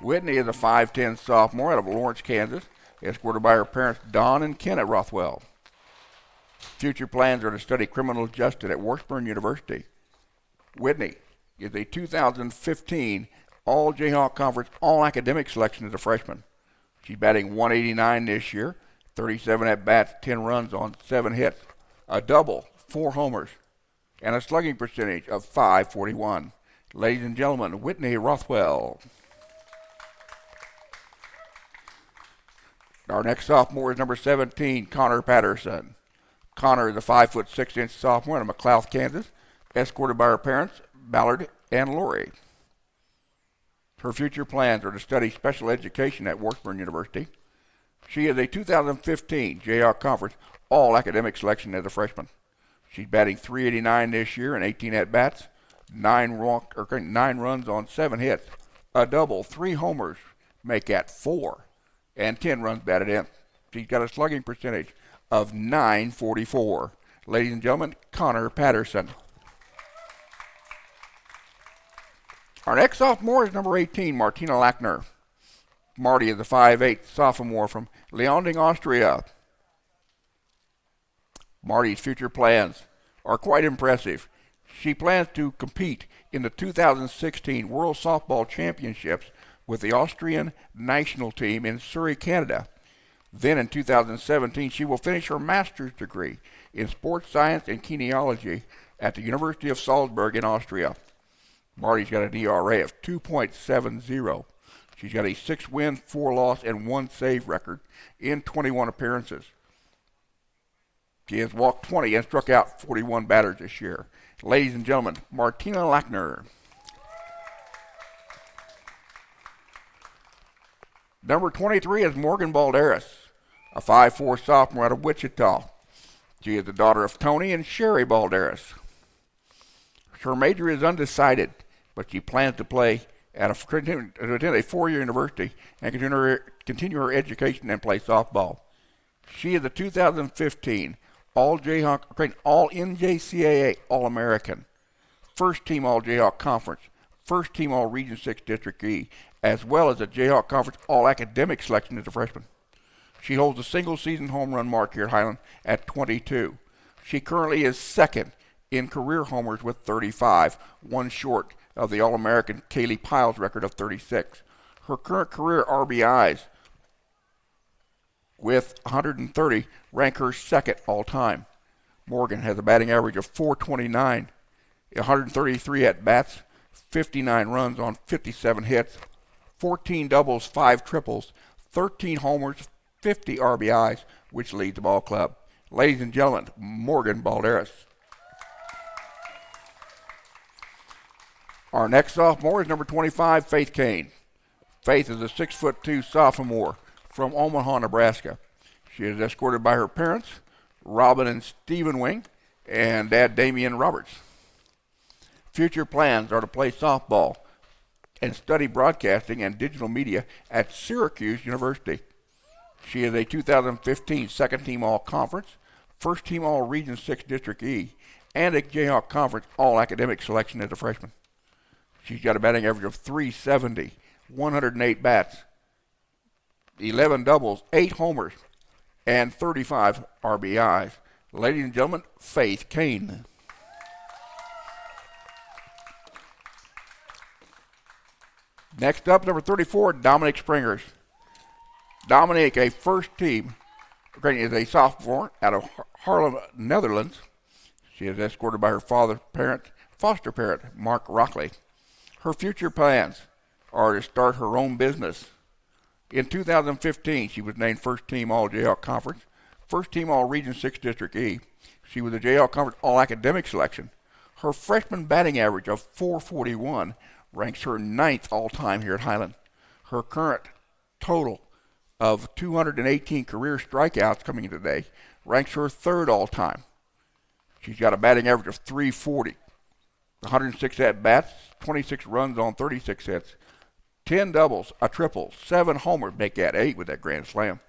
Whitney is a 5'10" sophomore out of Lawrence, Kansas, escorted by her parents, Don and Kenneth Rothwell. Future plans are to study criminal justice at Washburn University. Whitney is a 2015 All-Jayhawk Conference All-Academic selection as a freshman. She's batting .189 this year, 37 at-bats, 10 runs on 7 hits, a double, 4 homers, and a slugging percentage of .541. Ladies and gentlemen, Whitney Rothwell. Our next sophomore is number 17, Connor Patterson. Connor is a 5'6" sophomore out of McLouth, Kansas, escorted by her parents, Ballard and Lori. Her future plans are to study special education at Washburn University. She is a 2015 Jayhawk Conference All-Academic selection as a freshman. She's batting .389 this year in 18 at-bats, 9 runs on 7 hits, a double, 3 homers, make that 4, and 10 runs batted in. She's got a slugging percentage of .944. Ladies and gentlemen, Connor Patterson. Our next sophomore is number 18, Martina Lackner. Marty is a 5'8" sophomore from Leonding, Austria. Marty's future plans are quite impressive. She plans to compete in the 2016 World Softball Championships with the Austrian national team in Surrey, Canada. Then in 2017, she will finish her master's degree in sports science and kinesiology at the University of Salzburg in Austria. Marty's got an ERA of 2.70. She's got a 6-win, 4-loss, and 1-save record in 21 appearances. She has walked 20 and struck out 41 batters this year. Ladies and gentlemen, Martina Lackner. Number 23 is Morgan Balderas, a 5'4" sophomore out of Wichita. She is the daughter of Tony and Sherry Balderas. Her major is undecided, but she plans to play to attend a 4-year university and continue her education and play softball. She is the 2015 All-Jayhawk, All-NJCAA All-American, first-team All-Jayhawk Conference, first-team All-Region 6 District E, as well as a Jayhawk Conference All-Academic selection as a freshman. She holds a single-season home run mark here at Highland at 22. She currently is second in career homers with 35, one short of the All-American Kaylee Piles record of 36. Her current career RBIs with 130 rank her second all-time. Morgan has a batting average of .429, 133 at-bats, 59 runs on 57 hits, 14 doubles, 5 triples, 13 homers, 50 RBIs, which leads the ball club. Ladies and gentlemen, Morgan Balderas. Our next sophomore is number 25, Faith Kane. Faith is a 6'2" sophomore from Omaha, Nebraska. She is escorted by her parents, Robin and Stephen Wing, and Dad Damian Roberts. Future plans are to play softball and study broadcasting and digital media at Syracuse University. She is a 2015 second team All-Conference, first team All-Region 6 District E, and a Jayhawk Conference All-Academic selection as a freshman. She's got a batting average of .370, 108 bats, 11 doubles, 8 homers, and 35 RBIs. Ladies and gentlemen, Faith Kane. Next up, number 34, Dominic Springers. Dominic, a first team, is a sophomore out of Haarlem, Netherlands. She is escorted by her foster parent, Mark Rockley. Her future plans are to start her own business. In 2015, she was named first team All Jayhawk Conference, first team All Region 6 District E. She was a Jayhawk Conference All Academic selection. Her freshman batting average of .441 ranks her 9th all-time here at Highland. Her current total of 218 career strikeouts coming in today ranks her 3rd all-time. She's got a batting average of .340, 106 at-bats, 26 runs on 36 hits, 10 doubles, a triple, 7 homers, make that 8 with that grand slam,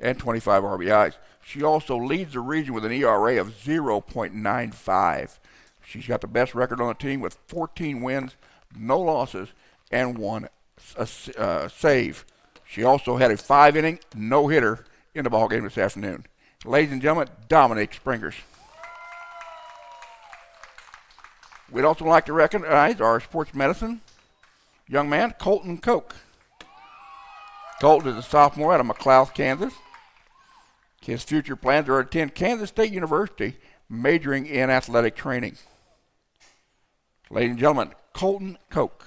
and 25 RBIs. She also leads the region with an ERA of 0.95. She's got the best record on the team with 14 wins, no losses, and 1 save. She also had a 5-inning no-hitter in the ballgame this afternoon. Ladies and gentlemen, Dominic Springers. We'd also like to recognize our sports medicine young man, Colton Koch. Colton is a sophomore out of McLouth, Kansas. His future plans are to attend Kansas State University, majoring in athletic training. Ladies and gentlemen, Colton Koch.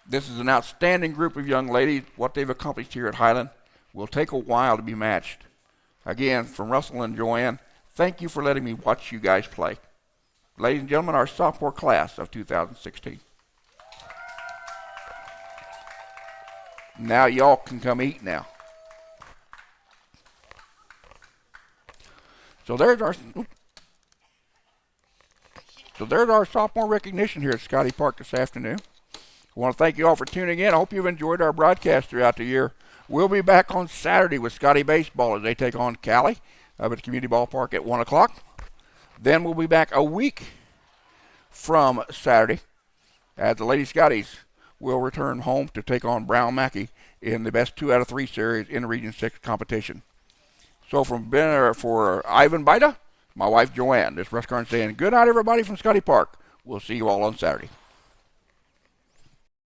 This is an outstanding group of young ladies. What they've accomplished here at Highland will take a while to be matched. Again, from Russell and Joanne, thank you for letting me watch you guys play. Ladies and gentlemen, our sophomore class of 2016. Now y'all can come eat now. So there's our sophomore recognition here at Scottie Park this afternoon. I want to thank you all for tuning in. I hope you've enjoyed our broadcast throughout the year. We'll be back on Saturday with Scottie Baseball as they take on Cali up at the community ballpark at 1 o'clock. Then we'll be back a week from Saturday as the Lady Scotties will return home to take on Brown Mackey in the best 2 out of 3 series in the Region 6 competition. So for Ivan Baida, my wife Joanne, this is Russ Karn saying good night everybody from Scottie Park. We'll see you all on Saturday.